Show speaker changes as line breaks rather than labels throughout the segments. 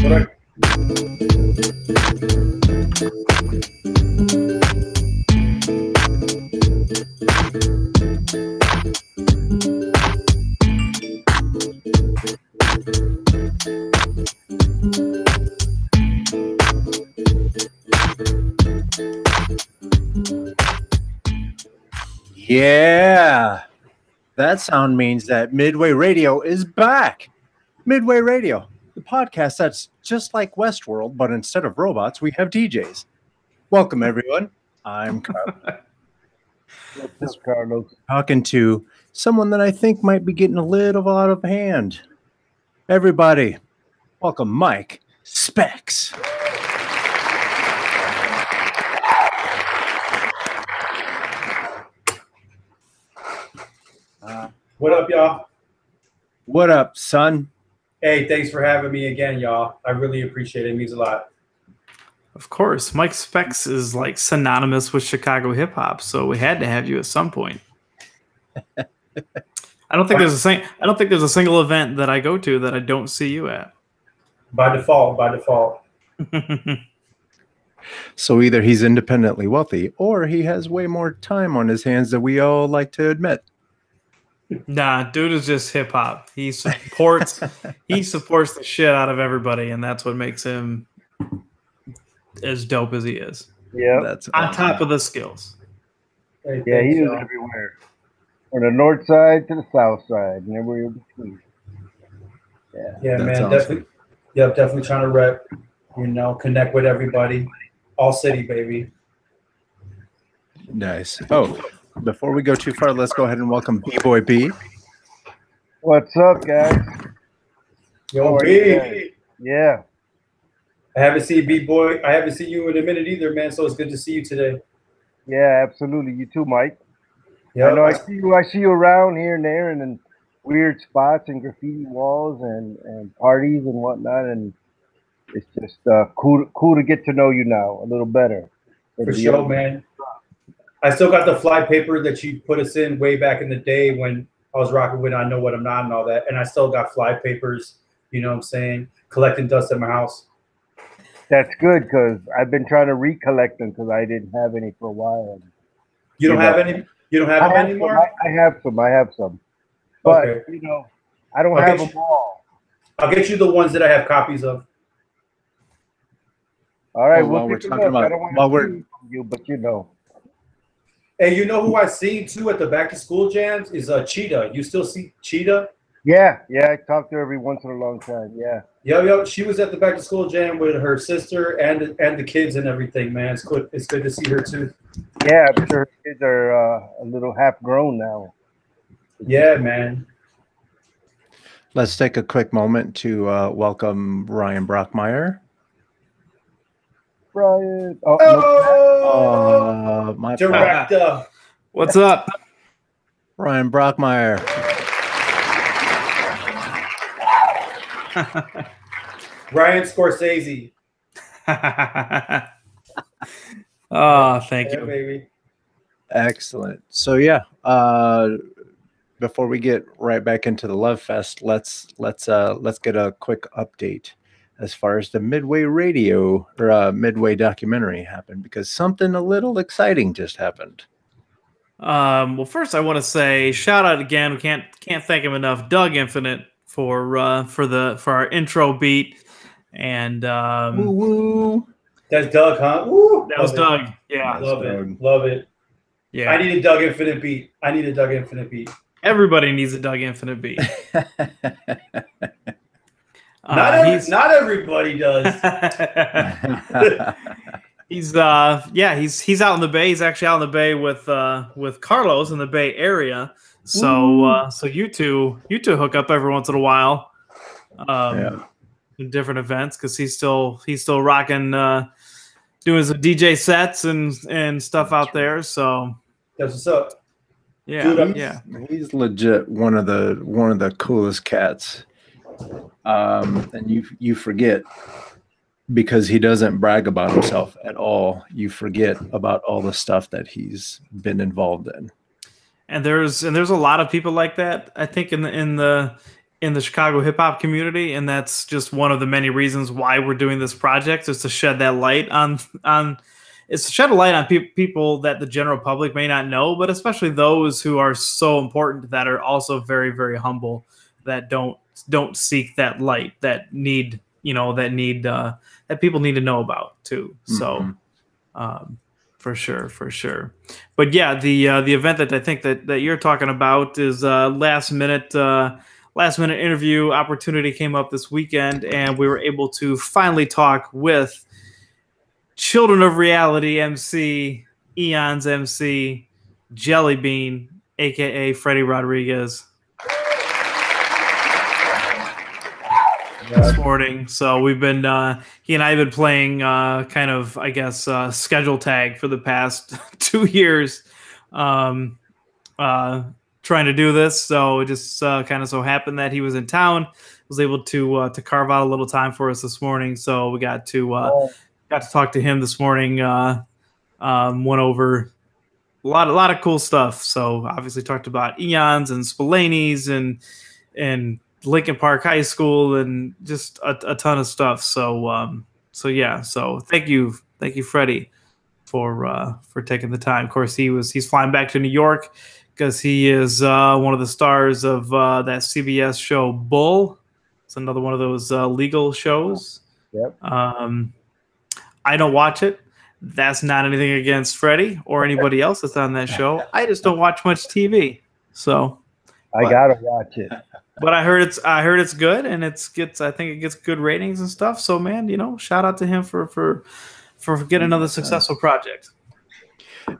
Correct.
Yeah, that sound means that Midway Radio is back. Midway Radio, the podcast that's just like Westworld, but instead of robots, we have DJs. Welcome, everyone. I'm Carlos.
What's up, Carlos?
Talking to someone that I think might be getting a little out of hand. Everybody, welcome Mike Spex.
What up, y'all?
What up, son?
Hey, thanks for having me again, y'all. I really appreciate it. It means a lot.
Of course, Mike Spex is like synonymous with Chicago hip hop, so we had to have you at some point. I don't think there's a single event that I go to that I don't see you at.
By default.
So either he's independently wealthy or he has way more time on his hands than we all like to admit.
Nah, dude is just hip hop. He supports the shit out of everybody, and that's what makes him as dope as he is.
Yeah,
that's
on top of the skills.
Hey,
yeah, he is
y'all.
everywhere. From the north side to the south side, and everywhere in between.
Yeah,
That's
man,
awesome.
definitely trying to rep, connect with everybody. All city, baby.
Nice. Oh, before we go too far, let's go ahead and welcome B-Boy B.
What's up, guys?
Yo,
How are
B.
you guys? Yeah,
I haven't seen B-Boy. I haven't seen you in a minute either, man, so it's good to see you today.
yeah, absolutely. You too, Mike.
Yep.
I know I see you around here and there and in weird spots and graffiti walls and parties and whatnot, and it's just cool to get to know you now a little better.
For sure, man. I still got the fly paper that you put us in way back in the day when I was rocking with I Know What I'm Not and all that. And I still got fly papers, you know what I'm saying, collecting dust at my house.
That's good because I've been trying to recollect them because I didn't have any for a while.
You don't have any? You don't have them anymore?
I have some. But,
Okay.
I don't have them all.
I'll get you the ones that I have copies of.
All right,
While
we'll
we're
pick
talking
them up.
about-
I don't want
while
to
we're-
steal from you, but
Hey, you know who I seen too at the back to school jams is Cheetah. You still see Cheetah?
Yeah, I talk to her every once in a long time. Yeah.
Yo, she was at the back to school jam with her sister and the kids and everything, man. It's good to see her too.
Yeah, I'm sure her kids are a little half grown now.
Yeah, man.
Let's take a quick moment to welcome Ryan Brockmeyer.
Brian.
My
Director.
What's up?
Ryan Brockmeyer.
Ryan Scorsese.
Oh, thank
Yeah,
you.
baby.
Excellent. So yeah, before we get right back into the Love Fest, let's get a quick update as far as the Midway Radio or Midway documentary happened, because something a little exciting just happened.
Well, first I want to say shout out again. We can't thank him enough, Doug Infinite, for our intro beat, and
Woo woo.
That's Doug, huh? Woo!
that was
Love
Doug. Yeah,
it. Love
Doug.
it. Love it.
yeah.
I need a Doug Infinite beat.
Everybody needs a Doug Infinite beat.
Not everybody does.
He's out in the Bay. He's actually out in the Bay with Carlos in the Bay Area. So you two hook up every once in a while, in different events, because he's still rocking, doing some DJ sets and stuff out there. So
That's what's up.
yeah,
Dude,
He's legit one of the coolest cats. And you forget, because he doesn't brag about himself at all. You forget about all the stuff that he's been involved in.
And there's a lot of people like that, I think, in the in the Chicago hip hop community, and that's just one of the many reasons why we're doing this project, is to shed that light on it's to shed a light on people that the general public may not know, but especially those who are so important, that are also very, very humble, that don't seek that light, that need, that people need to know about too. So for sure. But yeah, the event that I think that you're talking about is last minute interview opportunity came up this weekend, and we were able to finally talk with Children of Reality MC, Eon's MC, Jelly Bean, aka Freddie Rodriguez. This morning. So we've been he and I have been playing kind of, I guess, schedule tag for the past 2 years, trying to do this. So it just kind of so happened that he was in town, was able to carve out a little time for us this morning. So we got to talk to him this morning. Went over a lot of cool stuff. So obviously talked about Eons and Spillane's and Lincoln Park High School, and just a ton of stuff. So yeah. So thank you, Freddie, for taking the time. Of course, he's flying back to New York because he is one of the stars of that CBS show Bull. It's another one of those legal shows.
Yep.
I don't watch it. That's not anything against Freddie or anybody else that's on that show. I just don't watch much TV. So
I gotta watch it.
But I heard it's good, and I think it gets good ratings and stuff. So man, shout out to him for getting another successful project.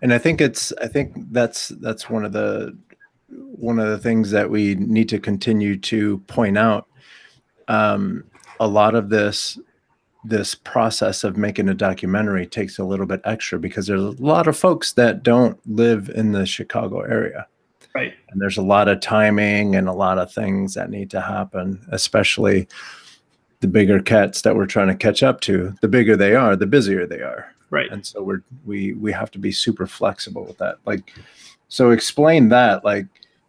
And I think that's one of the things that we need to continue to point out. A lot of this process of making a documentary takes a little bit extra, because there's a lot of folks that don't live in the Chicago area.
Right.
And there's a lot of timing and a lot of things that need to happen, especially the bigger cats that we're trying to catch up to. The bigger they are, the busier they are.
Right.
And so we have to be super flexible with that. Like, so explain that. Like,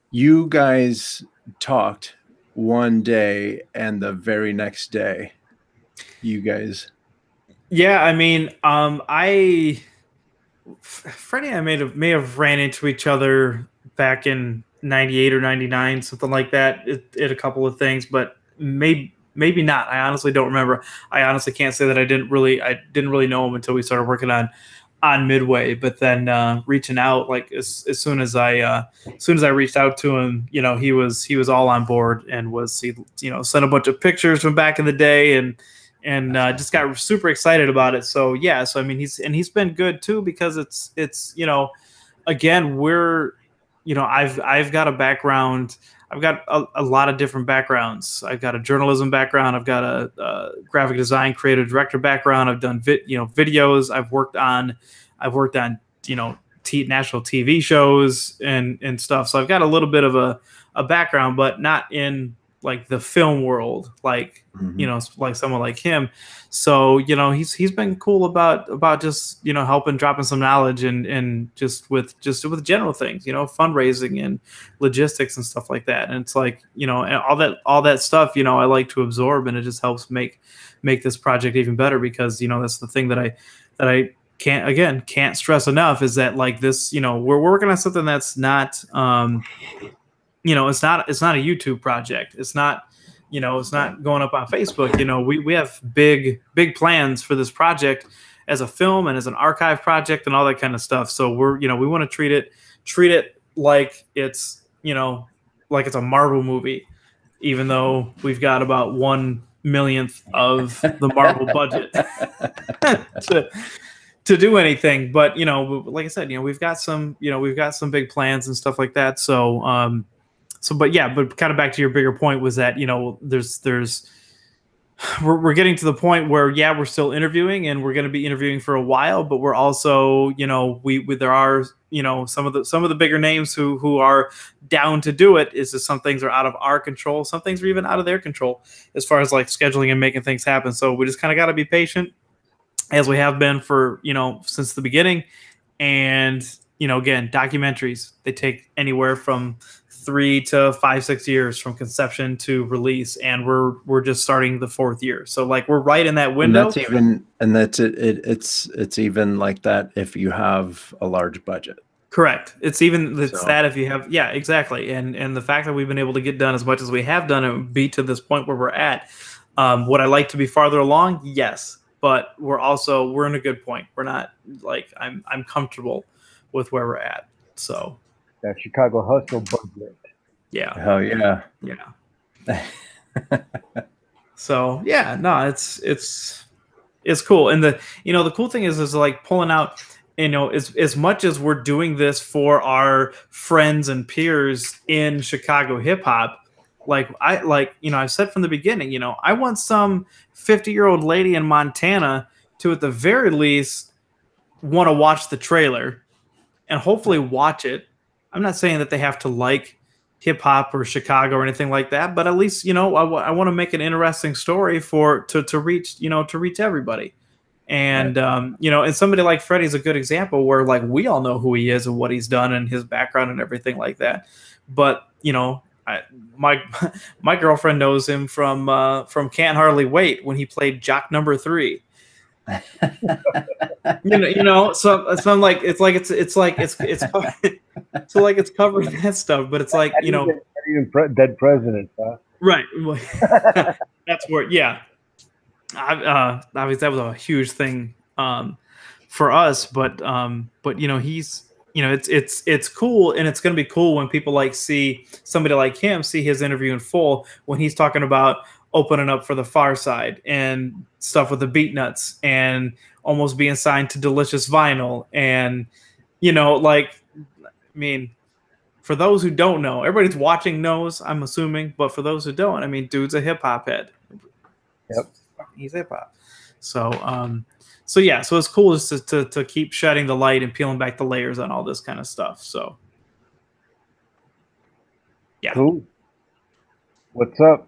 you guys talked one day, and the very next day, you guys.
Yeah, I mean, Freddie and I may have ran into each other back in 98 or 99, something like that, at a couple of things, but maybe not. I honestly don't remember. I honestly can't say that I didn't really know him until we started working on Midway. But then reaching out, like as soon as I reached out to him, he was all on board, and sent a bunch of pictures from back in the day, and just got super excited about it. So yeah, I mean, he's been good too, because it's again, I've got a background. I've got a lot of different backgrounds. I've got a journalism background. I've got a graphic design, creative director background. I've done videos. I've worked on national TV shows and stuff. So I've got a little bit of a background, but not in like the film world, like like someone like him. So he's been cool about just helping, dropping some knowledge and just with general things, fundraising and logistics and stuff like that. And it's like and all that stuff I like to absorb, and it just helps make this project even better, because that's the thing that I can't stress enough, is that like this we're working on something that's not it's not a YouTube project. It's not, it's not going up on Facebook. We have big plans for this project as a film and as an archive project and all that kind of stuff. So we want to treat it like it's, like it's a Marvel movie, even though we've got about 1/1,000,000th of the Marvel budget to do anything. But, like I said, we've got some big plans and stuff like that. So, but kind of back to your bigger point, was that, we're getting to the point where, we're still interviewing, and we're going to be interviewing for a while, but we're also, there are, some of the bigger names who are down to do it. Is just some things are out of our control. Some things are even out of their control as far as like scheduling and making things happen. So we just kind of got to be patient, as we have been for, since the beginning. And, again, documentaries, they take anywhere from 3 to 5, 6 years from conception to release, and we're just starting the 4th year. So like we're right in that window.
It's even like that if you have a large budget.
Correct. It's that if you have, yeah, exactly. And the fact that we've been able to get done as much as we have done and be to this point where we're at. Would I like to be farther along? Yes, but we're in a good point. We're not like I'm comfortable with where we're at. So
that Chicago hustle budget.
Yeah.
Hell yeah.
Yeah. So yeah, no, it's cool. And the cool thing is like pulling out, as much as we're doing this for our friends and peers in Chicago hip hop, I've said from the beginning, I want some 50-year-old lady in Montana to at the very least want to watch the trailer and hopefully watch it. I'm not saying that they have to like hip hop or Chicago or anything like that, but at least, I want to make an interesting story to reach everybody. And, and somebody like Freddie's a good example where like we all know who he is and what he's done and his background and everything like that. But, my girlfriend knows him from Can't Hardly Wait when he played Jock Number 3. So I'm like, it's covering that stuff, but it's like,
even dead presidents, huh?
Right. That's where, yeah. Obviously that was a huge thing for us, but he's, it's cool, and it's going to be cool when people see somebody like him see his interview in full when he's talking about opening up for the Far Side and stuff with the Beat Nuts and almost being signed to Delicious Vinyl. And, for those who don't know, everybody's watching knows, I'm assuming, but for those who don't, dude's a hip hop head.
Yep.
He's hip hop. So it's cool just to keep shedding the light and peeling back the layers on all this kind of stuff. So, yeah.
Cool. What's up?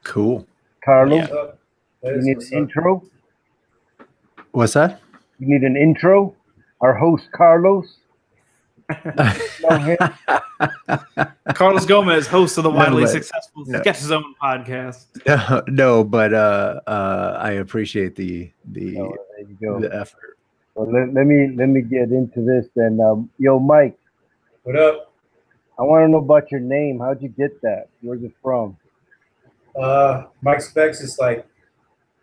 Cool.
Carlos,
Yeah.
you need an intro?
What's that?
You need an intro? Our host, Carlos.
Carlos Gomez, host of the widely successful Sketch Zone podcast.
No, but I appreciate the effort.
Well, let me get into this then. Yo, Mike.
What up?
I want to know about your name. How'd you get that? Where's it from?
Mike Spex is like,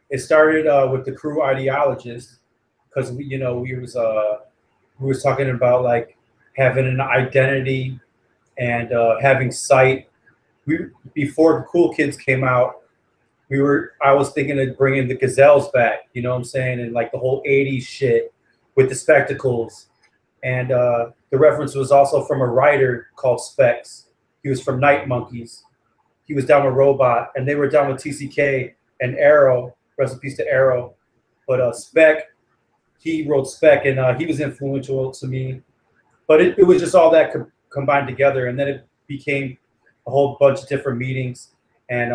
it started with the crew ideologist, because we was talking about like having an identity and having sight. Before the Cool Kids came out, I was thinking of bringing the Gazelles back, you know what I'm saying, and like the whole 80s shit with the spectacles. And the reference was also from a writer called Spex. He was from Night Monkeys. He was down with Robot, and they were down with TCK and Arrow. Rest in peace to Arrow. But Spec, he wrote Spec, and he was influential to me. But it was just all that combined together, and then it became a whole bunch of different meetings. And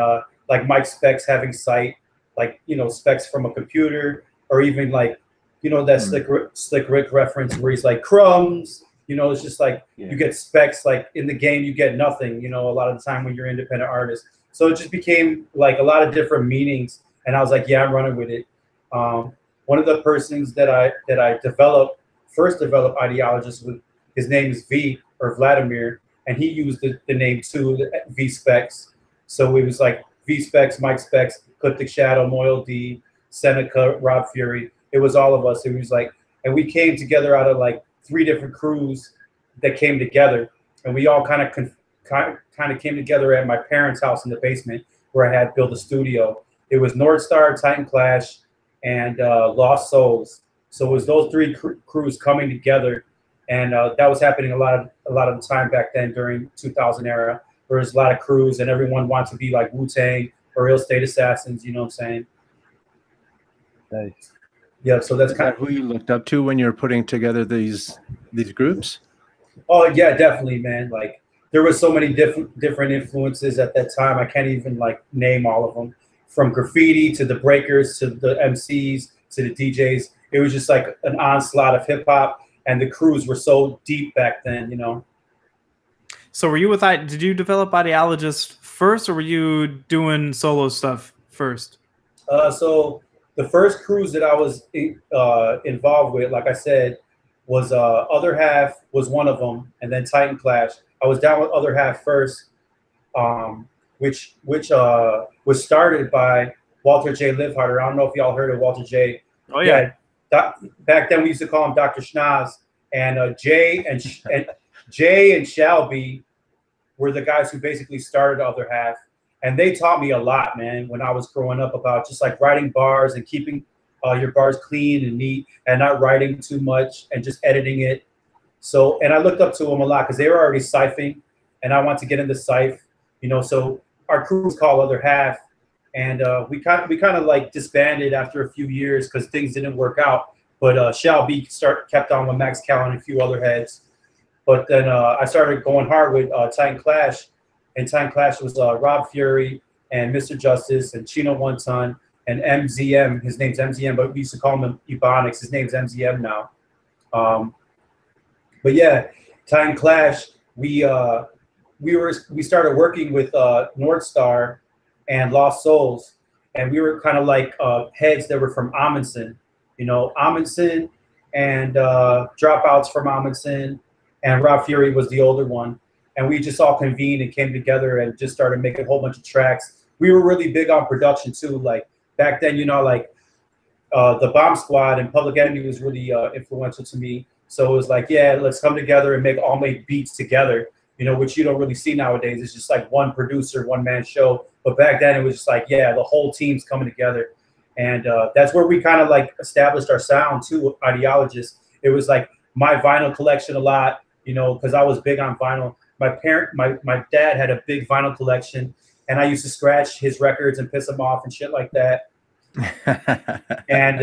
like Mike Spex having sight, like, Specs from a computer, or even like, that Slick Rick reference where he's like crumbs. It's just like you get specs, like in the game you get nothing, a lot of the time when you're an independent artist. So it just became like a lot of different meanings, and I was like, yeah, I'm running with it. One of the persons that I first developed ideologist with, his name is V, or Vladimir, and he used the name too, V Specs. So it was like V Specs, Mike Specs, Cliptic Shadow, Moyle D, Seneca, Rob Fury. It was all of us. It was like, and we came together out of like 3 different crews that came together, and we all kind of came together at my parents' house in the basement where I had built a studio. It was North Star, Titan Clash, and Lost Souls. So it was those 3 crews coming together, and that was happening a lot of the time back then during 2000 era. There was a lot of crews, and everyone wanted to be like Wu-Tang or Real Estate Assassins. You know what I'm saying?
Nice.
Yeah, so that's kind of
who you looked up to when you're putting together these groups.
Oh yeah, definitely, man. Like there were so many different influences at that time. I can't even like name all of them. From graffiti to the breakers to the MCs to the DJs, it was just like an onslaught of hip hop, and the crews were so deep back then.
So were you with did you develop Ideologist first, or were you doing solo stuff first?
So the first cruise that I was involved with, like I said, was Other Half was one of them, and then Titan Clash. I was down with Other Half first, which was started by Walter J. Liveharder. I don't know if y'all heard of Walter J.
Oh yeah.
Back then we used to call him Dr. Schnoz, and Jay and Shelby were the guys who basically started Other Half. And they taught me a lot, man, when I was growing up, about just like writing bars and keeping your bars clean and neat and not writing too much and just editing it. So, and I looked up to them a lot because they were already siphoning and I want to get into siph, you know. So our crew was called Other Half, and we kind of like disbanded after a few years because things didn't work out. But Shall B kept on with Max Cal and a few other heads. But then I started going hard with Titan Clash. And Titan Clash was Rob Fury and Mr. Justice and Chino One Ton and MZM. His name's MZM, but we used to call him Ebonics. His name's MZM now. But yeah, Titan Clash. We started working with North Star and Lost Souls, and we were kind of like heads that were from Amundsen. You know, Amundsen and dropouts from Amundsen, and Rob Fury was the older one. And we just all convened and came together and just started making a whole bunch of tracks. We were really big on production too. Like back then, you know, like the Bomb Squad and Public Enemy was really influential to me. So it was like, yeah, let's come together and make beats together, you know, which you don't really see nowadays. It's just like one producer, one man show. But back then it was just like, yeah, the whole team's coming together. And that's where we kind of like established our sound too, Ideologist. It was like my vinyl collection a lot, you know, because I was big on vinyl. My dad had a big vinyl collection, and I used to scratch his records and piss him off and shit like that. And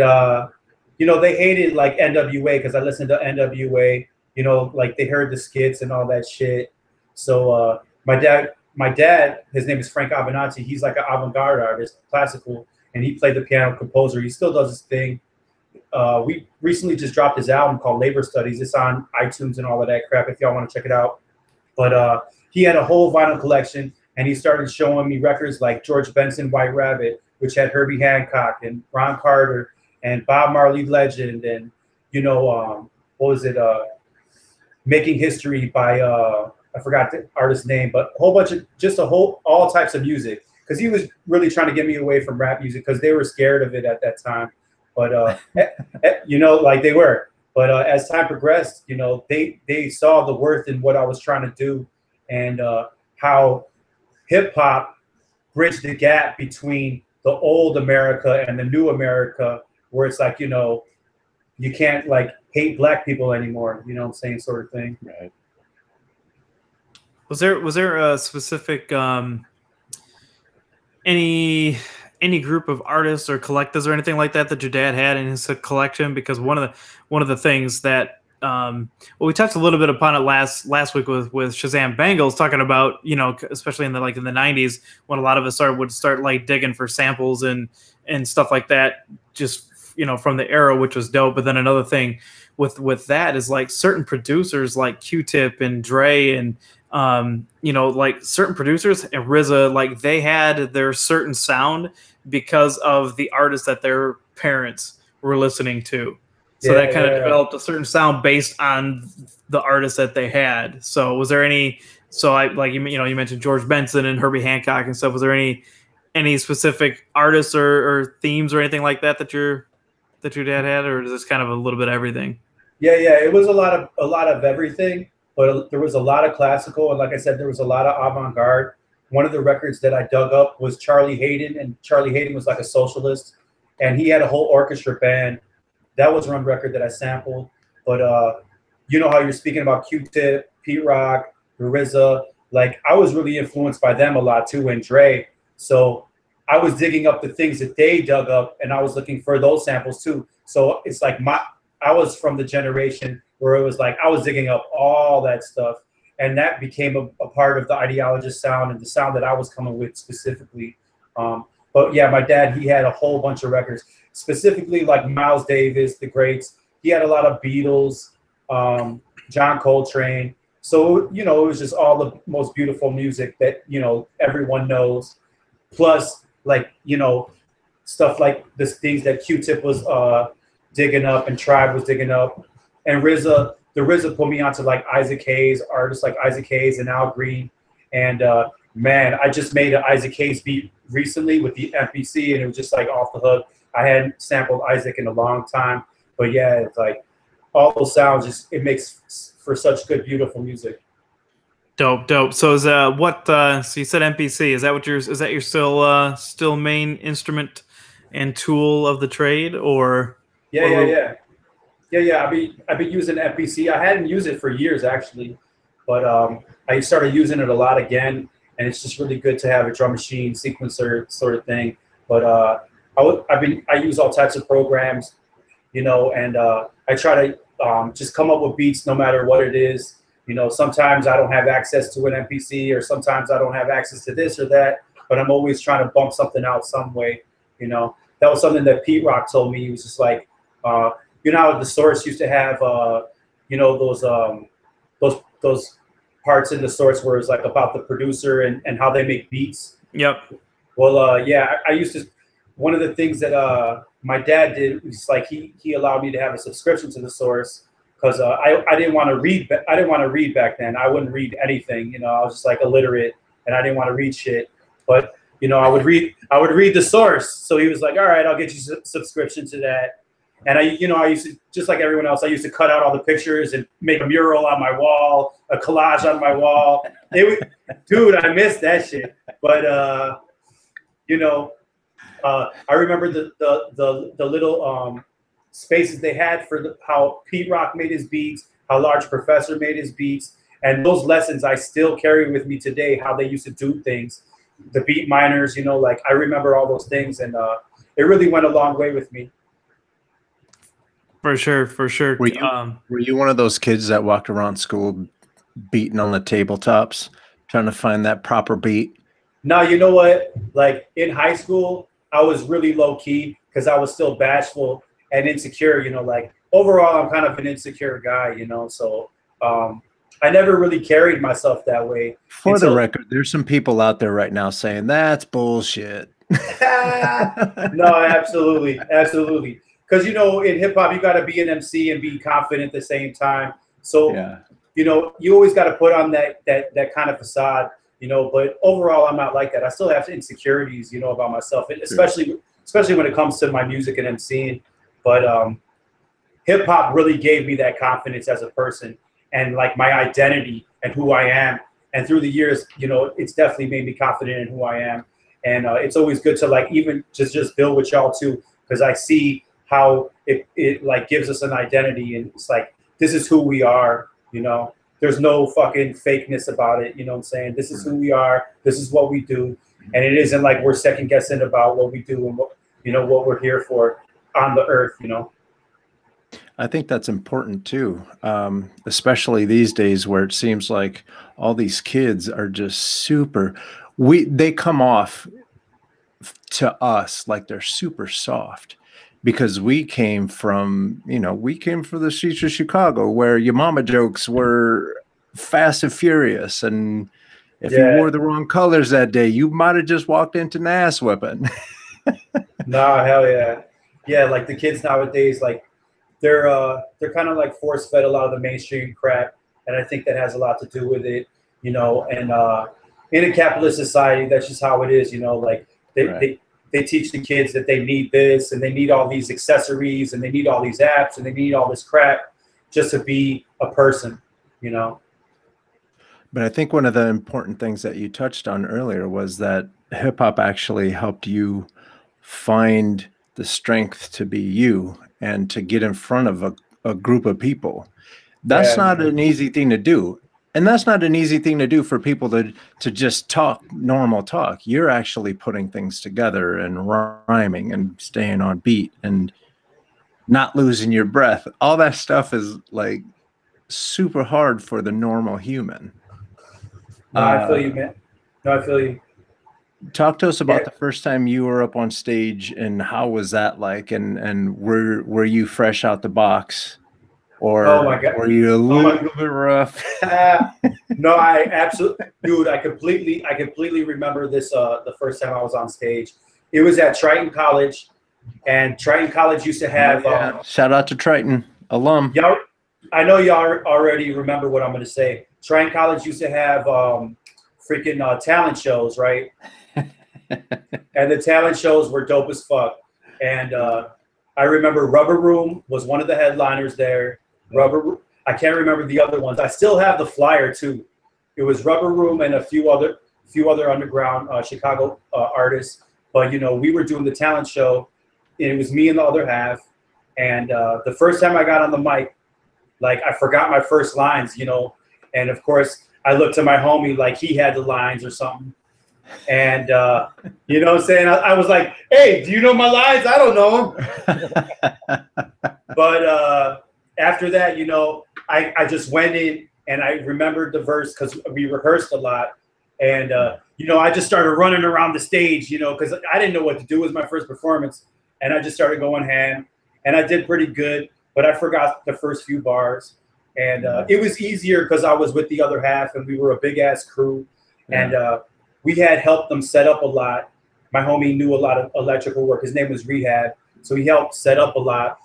you know, they hated like NWA because I listened to NWA. You know, like they heard the skits and all that shit. So my dad, his name is Frank Avenatti. He's like an avant-garde artist, classical, and he played the piano composer. He still does his thing. We recently just dropped his album called Labor Studies. It's on iTunes and all of that crap if y'all want to check it out. But he had a whole vinyl collection, and he started showing me records like George Benson, White Rabbit, which had Herbie Hancock and Ron Carter and Bob Marley Legend, and, you know, what was it? Making History by, I forgot the artist's name, but a whole bunch of, all types of music. Because he was really trying to get me away from rap music because they were scared of it at that time. But, you know, like they were. But as time progressed, you know, they saw the worth in what I was trying to do, and how hip hop bridged the gap between the old America and the new America, where it's like, you know, you can't like hate black people anymore, you know what I'm saying, sort of thing.
Right.
Was there a specific any group of artists or collectors or anything like that that your dad had in his collection? Because one of the things that well, we touched a little bit upon it last week with Shazam Bangles, talking about, you know, especially in the 90s when a lot of us would start like digging for samples and stuff like that, just, you know, from the era, which was dope. But then another thing with that is like certain producers like Q-Tip and Dre and you know, like certain producers and RZA, like they had their certain sound because of the artists that their parents were listening to. So that kind of developed a certain sound based on the artists that they had. So was there any, you mentioned George Benson and Herbie Hancock and stuff. Was there any specific artists or themes or anything like that your dad had, or is this kind of a little bit of everything?
Yeah. It was a lot of everything, but there was a lot of classical. And like I said, there was a lot of avant-garde. One of the records that I dug up was Charlie Hayden, and Charlie Hayden was like a socialist, and he had a whole orchestra band. That was one record that I sampled. But you know how you're speaking about Q-Tip, Pete Rock, RZA, like I was really influenced by them a lot too, and Dre. So I was digging up the things that they dug up, and I was looking for those samples too. So it's like I was from the generation where it was like I was digging up all that stuff, and that became a part of the Ideologist sound and the sound that I was coming with specifically. But yeah, my dad, he had a whole bunch of records, specifically like Miles Davis, the greats. He had a lot of Beatles, John Coltrane, So, you know, it was just all the most beautiful music that, you know, everyone knows. Plus, like, you know, stuff like the things that Q-Tip was digging up and Tribe was digging up. And RZA put me onto like Isaac Hayes, artists like Isaac Hayes and Al Green. And man, I just made an Isaac Hayes beat recently with the MPC, and it was just like off the hook. I hadn't sampled Isaac in a long time. But yeah, it's like all those sounds, just it makes for such good, beautiful music.
Dope. So is what? So you said MPC. Is that what is that your still main instrument and tool of the trade, or?
Yeah. I've been using MPC. I hadn't used it for years actually, but I started using it a lot again, and it's just really good to have a drum machine sequencer sort of thing. But I use all types of programs, you know, and I try to just come up with beats no matter what it is. You know, sometimes I don't have access to an MPC, or sometimes I don't have access to this or that, but I'm always trying to bump something out some way. You know, that was something that Pete Rock told me. He was just like, you know how the Source used to have, you know, those parts in the Source where it's like about the producer and how they make beats.
Yep.
Well, yeah, I used to. One of the things that my dad did was like he allowed me to have a subscription to the Source. Because I didn't want to read. I didn't want to read back then. I wouldn't read anything. You know, I was just like illiterate, and I didn't want to read shit. But you know, I would read the Source. So he was like, "All right, I'll get you a subscription to that." And I used to, just like everyone else, I used to cut out all the pictures and make a mural on my wall, a collage on my wall. Dude, I missed that shit. But you know, I remember the little spaces they had for how Pete Rock made his beats, how Large Professor made his beats, and those lessons I still carry with me today, how they used to do things. The beat miners, you know, like I remember all those things, and it really went a long way with me.
For sure.
Were you one of those kids that walked around school beating on the tabletops, trying to find that proper beat?
No, you know what? Like in high school, I was really low key because I was still bashful and insecure, you know, like overall, I'm kind of an insecure guy, you know, so I never really carried myself that way.
For the record, there's some people out there right now saying that's bullshit.
No, absolutely. Because, you know, in hip hop, you got to be an MC and be confident at the same time. So, yeah. You know, you always got to put on that kind of facade, you know, but overall, I'm not like that. I still have insecurities, you know, about myself, especially when it comes to my music and MCing. But hip hop really gave me that confidence as a person and like my identity and who I am. And through the years, you know, it's definitely made me confident in who I am. And it's always good to like even just build with y'all too, because I see how it like gives us an identity, and it's like this is who we are, you know. There's no fucking fakeness about it, you know what I'm saying? This is who we are, this is what we do, and it isn't like we're second guessing about what we do and what, you know, what we're here for on the earth, you know.
I think that's important too, especially these days where it seems like all these kids are just super. They come off to us like they're super soft because we came from the streets of Chicago where your mama jokes were fast and furious, and if you wore the wrong colors that day, you might have just walked into an ass whipping.
Nah, hell yeah. Yeah, like the kids nowadays, like they're kind of like force fed a lot of the mainstream crap, and I think that has a lot to do with it, you know. And in a capitalist society, that's just how it is, you know. Like they teach the kids that they need this and they need all these accessories and they need all these apps and they need all this crap just to be a person, you know.
But I think one of the important things that you touched on earlier was that hip hop actually helped you find the strength to be you and to get in front of a group of people. That's not an easy thing to do. And that's not an easy thing to do for people to just talk normal talk. You're actually putting things together and rhyming and staying on beat and not losing your breath. All that stuff is like super hard for the normal human.
No, I feel you, man. No, I feel you.
Talk to us about the first time you were up on stage and how was that like? And were you fresh out the box? or
Oh my God.
were you a little bit rough?
No, I absolutely, dude. I completely remember this. The first time I was on stage, it was at Triton College, and Triton College used to have.
Shout out to Triton alum.
Y'all, I know y'all already remember what I'm going to say. Triton College used to have freaking talent shows, right? And the talent shows were dope as fuck. And I remember Rubber Room was one of the headliners there. I can't remember the other ones. I still have the flyer too. It was Rubber Room and a few other underground Chicago artists. But you know, we were doing the talent show, and it was me and the other half. And the first time I got on the mic, like I forgot my first lines, you know. And of course, I looked to my homie like he had the lines or something. And you know what I'm saying? I was like, "Hey, do you know my lines? I don't know them." But after that, you know, I just went in and I remembered the verse because we rehearsed a lot. And, you know, I just started running around the stage, you know, because I didn't know what to do. It was my first performance. And I just started going ham. And I did pretty good, but I forgot the first few bars. And it was easier because I was with the other half and we were a big-ass crew. And we had helped them set up a lot. My homie knew a lot of electrical work. His name was Rehab. So he helped set up a lot.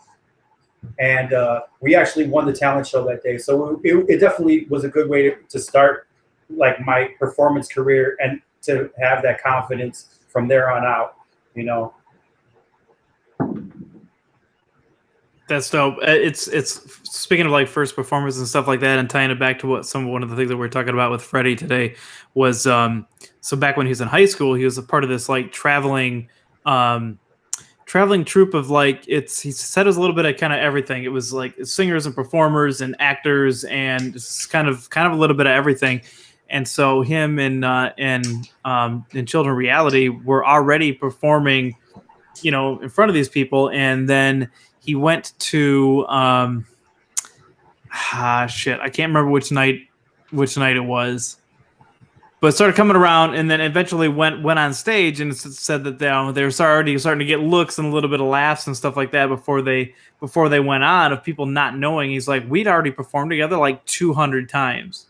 And we actually won the talent show that day. So it definitely was a good way to start like my performance career and to have that confidence from there on out, you know.
That's dope. It's speaking of like first performance and stuff like that, and tying it back to one of the things that we're talking about with Freddie today was so back when he was in high school, he was a part of this like traveling troupe of like he said it was a little bit of kind of everything. It was like singers and performers and actors and just kind of a little bit of everything. And so him and in Children of Reality were already performing, you know, in front of these people, and then he went to shit, I can't remember which night it was, but started coming around, and then eventually went on stage and said that they were already starting to get looks and a little bit of laughs and stuff like that before they went on, of people not knowing. He's like, we'd already performed together like 200 times.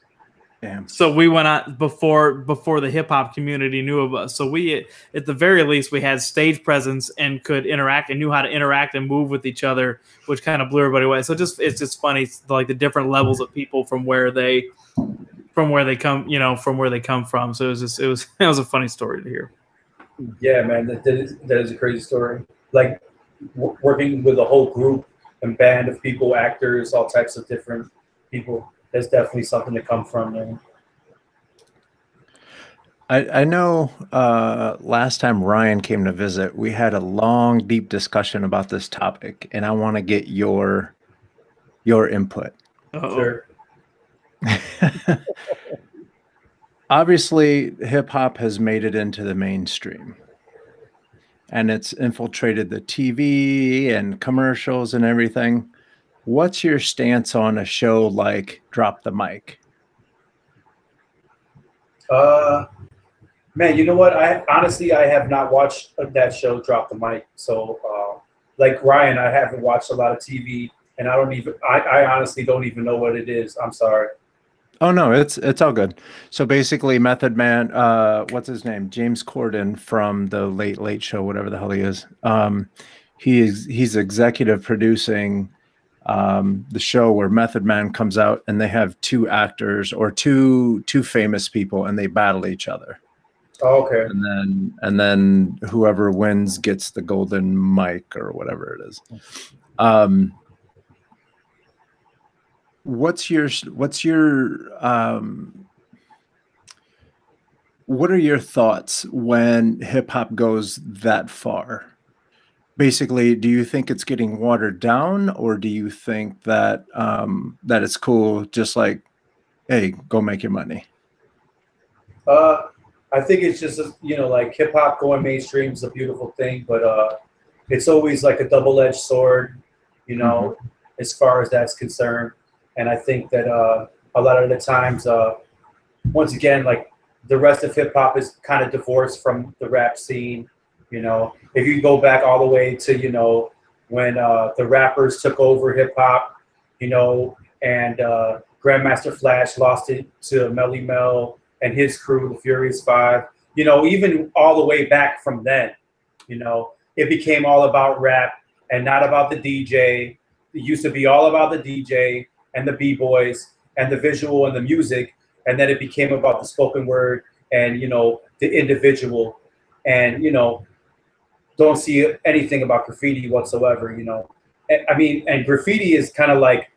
Damn.
So we went on before the hip hop community knew of us. So we, at the very least, we had stage presence and could interact and knew how to interact and move with each other, which kind of blew everybody away. So it's just funny, like the different levels of people from where they come from. So it was a funny story to hear.
Yeah, man, that is a crazy story. Like working with a whole group and band of people, actors, all types of different people. There's definitely something to come from, man.
I know last time Ryan came to visit, we had a long, deep discussion about this topic, and I want to get your input.
Sure.
Obviously, hip hop has made it into the mainstream, and it's infiltrated the TV and commercials and everything. What's your stance on a show like Drop the Mic?
Man, you know what? I have not watched that show, Drop the Mic. So, like Ryan, I haven't watched a lot of TV, and I honestly don't even know what it is. I'm sorry.
Oh no, it's all good. So basically, Method Man, what's his name? James Corden from the Late Late Show, whatever the hell he is. He's executive producing the show where Method Man comes out, and they have two actors or two famous people, and they battle each other.
Oh, okay.
And then whoever wins gets the golden mic or whatever it is. What are your thoughts when hip hop goes that far? Basically, do you think it's getting watered down, or do you think that that it's cool, just like, hey, go make your money?
I think it's just, like hip hop going mainstream is a beautiful thing, but it's always like a double-edged sword, as far as that's concerned. And I think that a lot of the times, once again, like the rest of hip hop is kind of divorced from the rap scene. If you go back all the way to, when the rappers took over hip hop, you know, and Grandmaster Flash lost it to Melly Mel and his crew, the Furious Five. You know, even all the way back from then, you know, it became all about rap and not about the DJ. It used to be all about the DJ and the B-boys and the visual and the music, and then it became about the spoken word and, you know, the individual. And, you know, don't see anything about graffiti whatsoever, you know. I mean, and graffiti is kind of like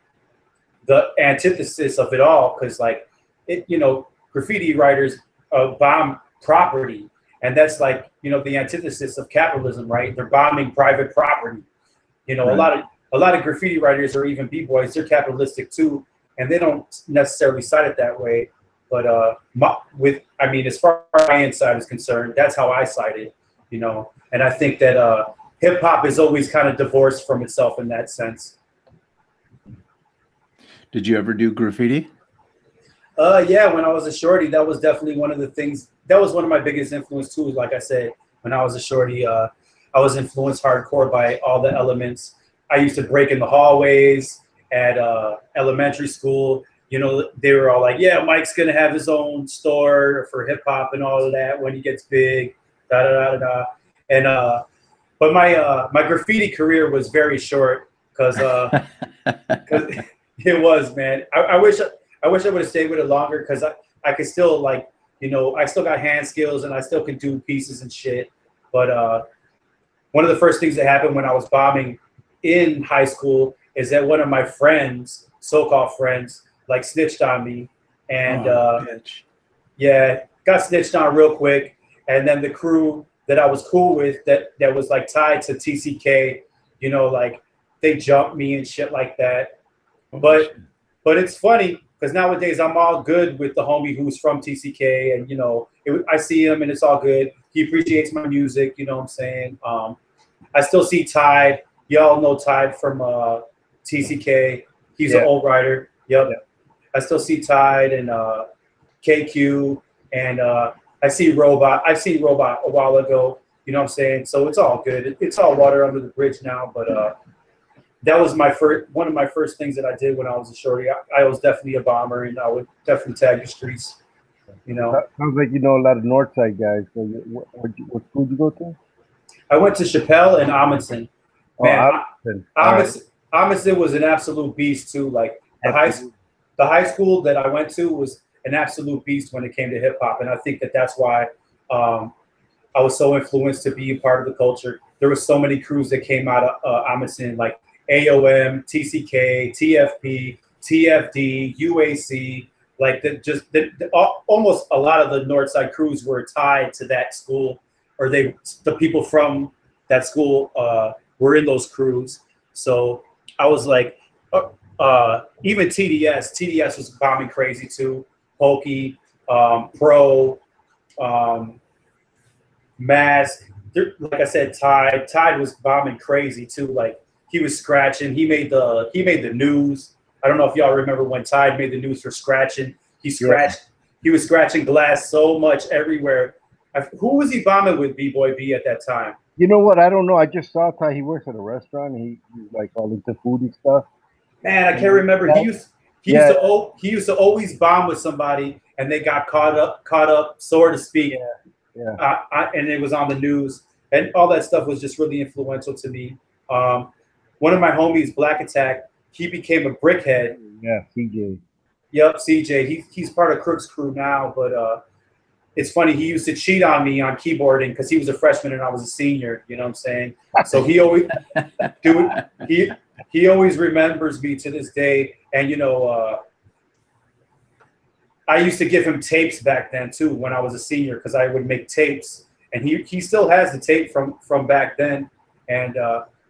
the antithesis of it all, because, like, it, you know, graffiti writers bomb property, and that's like, you know, the antithesis of capitalism, right? They're bombing private property. You know,
Right.
a lot of graffiti writers or even b-boys, they're capitalistic too, and they don't necessarily cite it that way. But I mean, as far as my inside is concerned, that's how I cite it, you know. And I think that hip hop is always kind of divorced from itself in that sense.
Did you ever do graffiti?
Yeah, when I was a shorty, that was definitely one of the things. That was one of my biggest influence too. Like I said, when I was a shorty, I was influenced hardcore by all the elements. I used to break in the hallways at elementary school. You know, they were all like, "Yeah, Mike's gonna have his own store for hip hop and all of that when he gets big." Da da da da da. And but my graffiti career was very short because it was, man. I wish I would have stayed with it longer, because I could still, like, you know, I still got hand skills and I still can do pieces and shit. But one of the first things that happened when I was bombing in high school is that one of my friends, so-called friends, like, snitched on me. And yeah, got snitched on real quick. And then the crew that I was cool with that was like tied to TCK, you know, like, they jumped me and shit like that. But it's funny, because nowadays I'm all good with the homie who's from TCK, and, you know, I see him and it's all good. He appreciates my music, you know what I'm saying? I still see Tide. Y'all know Tide from TCK. He's an old writer. Yep. Yeah. I still see Tide and KQ, and I see Robot. I seen Robot a while ago, you know what I'm saying? So it's all good. It's all water under the bridge now, but that was one of my first things that I did when I was a shorty. I was definitely a bomber, and I would definitely tag the streets, you know.
Sounds like you know a lot of Northside guys. So what school did you go to?
I went to Chappelle and Amundsen. Man, Amundsen was an absolute beast too. Like, the high school that I went to was an absolute beast when it came to hip hop, and I think that's why I was so influenced to be a part of the culture. There were so many crews that came out of Amundsen, like AOM, TCK, TFP, TFD, UAC, like almost a lot of the Northside crews were tied to that school, or the people from that school were in those crews. So I was like, even TDS was bombing crazy too. Pokey, Pro, Mask. Like I said, Tide was bombing crazy too. Like, he was scratching. He made the news. I don't know if y'all remember when Tide made the news for scratching. He was scratching glass so much everywhere. Who was he bombing with, B-Boy B, at that time?
You know what? I don't know. I just saw Tide. He works at a restaurant. He's like all into foodie stuff.
Man, I can't remember. He used to always bomb with somebody, and they got caught up, so to speak.
Yeah.
And it was on the news, and all that stuff was just really influential to me. One of my homies, Black Attack, he became a brickhead.
Yeah, CJ.
Yep, CJ. He's part of Crook's crew now, but it's funny. He used to cheat on me on keyboarding because he was a freshman and I was a senior. You know what I'm saying? So he always, he always remembers me to this day. And, you know, I used to give him tapes back then too when I was a senior, because I would make tapes, and he still has the tape from back then. And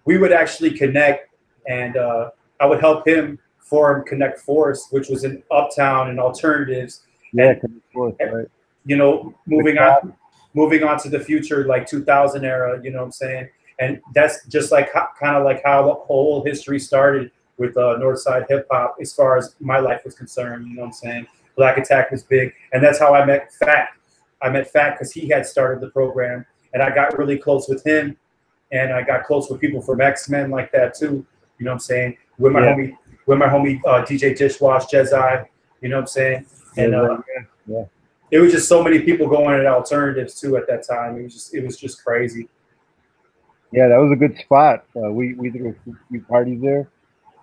we would actually connect, and I would help him form Connect Force, which was in Uptown and Alternatives.
Yeah, Connect Force, right.
You know, moving on to the future, like 2000 era, you know what I'm saying? And that's just like kind of like how the whole history started with Northside hip hop, as far as my life was concerned, you know what I'm saying? Black Attack was big, and that's how I met Fat. I met Fat because he had started the program, and I got really close with him, and I got close with people from X-Men like that too, you know what I'm saying? With with my homie DJ Dishwash, Jedi, you know what I'm saying? And
yeah.
it was just so many people going at alternatives too at that time. It was just crazy.
Yeah, that was a good spot. We threw a few parties there.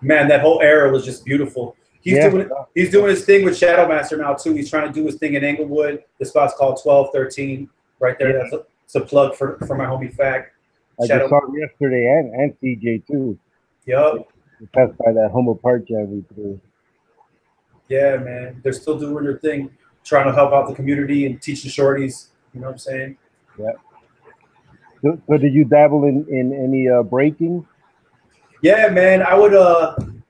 Man, that whole era was just beautiful. He's doing his thing with Shadow Master now too. He's trying to do his thing in Englewood. The spot's called 1213 right there.
Yeah.
That's a plug for my homie Fact.
I just saw him yesterday and CJ too.
Yup.
We passed by that Humble Park jam we threw.
Yeah, man. They're still doing their thing, trying to help out the community and teach the shorties. You know what I'm saying?
Yeah. So did you dabble in any breaking?
Yeah, man. I would,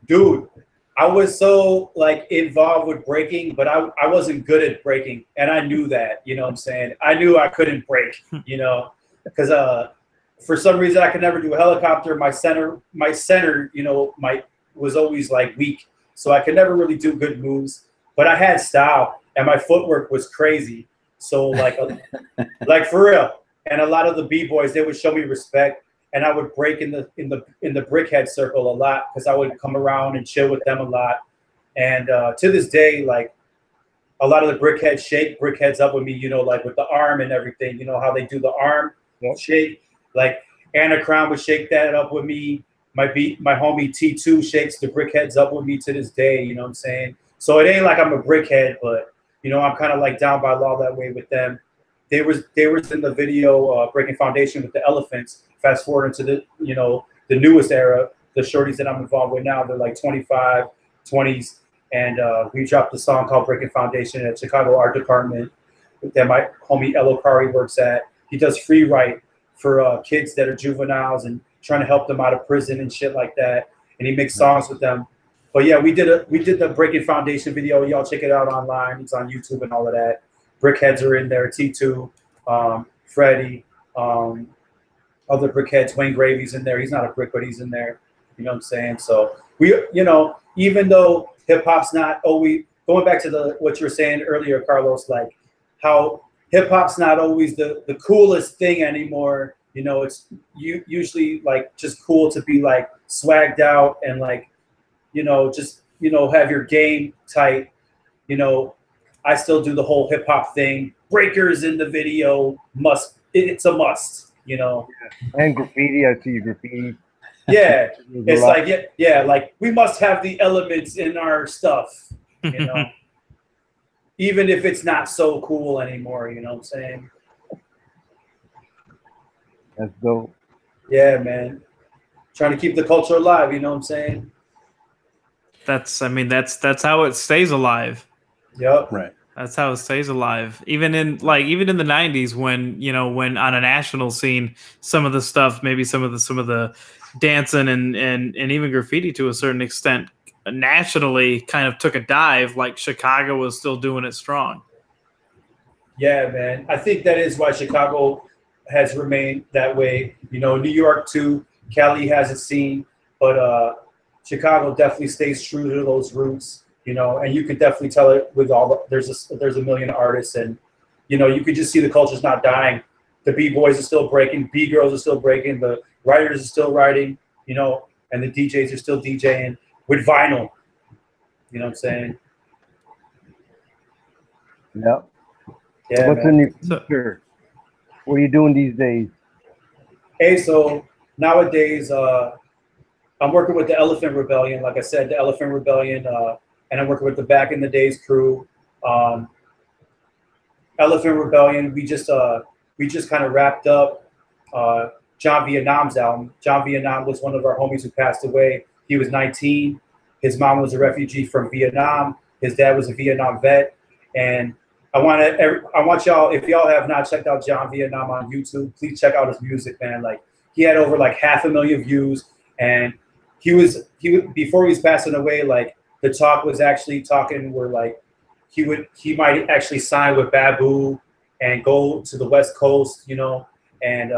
dude. I was so like involved with breaking, but I wasn't good at breaking, and I knew that. You know what I'm saying? I knew I couldn't break. You know, because for some reason I could never do a helicopter. My center, you know, was always like weak, so I could never really do good moves. But I had style, and my footwork was crazy. So like, like for real. And a lot of the b-boys, they would show me respect, and I would break in the brickhead circle a lot because I would come around and chill with them a lot. And to this day, like a lot of the brickheads shake brickheads up with me, you know, like with the arm and everything. You know how they do the arm shake. Like Anna Crown would shake that up with me. My homie T2 shakes the brickheads up with me to this day. You know what I'm saying? So it ain't like I'm a brickhead, but you know I'm kind of like down by law that way with them. They was in the video Breaking Foundation with the Elephants. Fast forward into the, you know, the newest era, the shorties that I'm involved with now, they're like 25, 20s. And we dropped a song called Breaking Foundation at Chicago Art Department that my homie Elo Kari works at. He does free write for kids that are juveniles and trying to help them out of prison and shit like that. And he makes songs with them. But yeah, we did the Breaking Foundation video. Y'all check it out online. It's on YouTube and all of that. Brickheads are in there. T2, Freddie, other brickheads. Wayne Gravy's in there. He's not a brick, but he's in there. You know what I'm saying? So we, you know, even though hip hop's not always going back to what you were saying earlier, Carlos, like how hip hop's not always the coolest thing anymore. You know, it's usually like just cool to be like swagged out and like, you know, just, you know, have your game tight. You know, I still do the whole hip hop thing. Breakers in the video it's a must, you know.
And graffiti, I see graffiti.
Yeah, it's like yeah, like we must have the elements in our stuff, you know. Even if it's not so cool anymore, you know what I'm saying?
That's dope.
Yeah, man. Trying to keep the culture alive, you know what I'm saying?
That's how it stays alive.
Yep.
Right.
That's how it stays alive. Even in the 90s when on a national scene, some of the stuff, maybe some of the dancing and even graffiti to a certain extent nationally kind of took a dive, like Chicago was still doing it strong.
Yeah, man. I think that is why Chicago has remained that way. You know, New York too, Cali has a scene, but Chicago definitely stays true to those roots. You know, and you could definitely tell it with there's a million artists, and you know, you could just see the culture's not dying. The B-boys are still breaking, B-girls are still breaking, the writers are still writing, you know, and the DJs are still DJing with vinyl. You know what I'm saying?
Yep.
Yeah.
What's in your future? What are you doing these days?
Hey, so nowadays, I'm working with the Elephant Rebellion. Like I said, the Elephant Rebellion, and I'm working with the Back in the Days crew. Elephant Rebellion, we just kind of wrapped up John Vietnam's album. John Vietnam was one of our homies who passed away. He was 19. His mom was a refugee from Vietnam. His dad was a Vietnam vet. And I want y'all, if y'all have not checked out John Vietnam on YouTube, please check out his music, man. Like he had over like 500,000 views, and he was before he was passing away, like the talk was actually talking where like he might actually sign with Babu and go to the West Coast, you know, and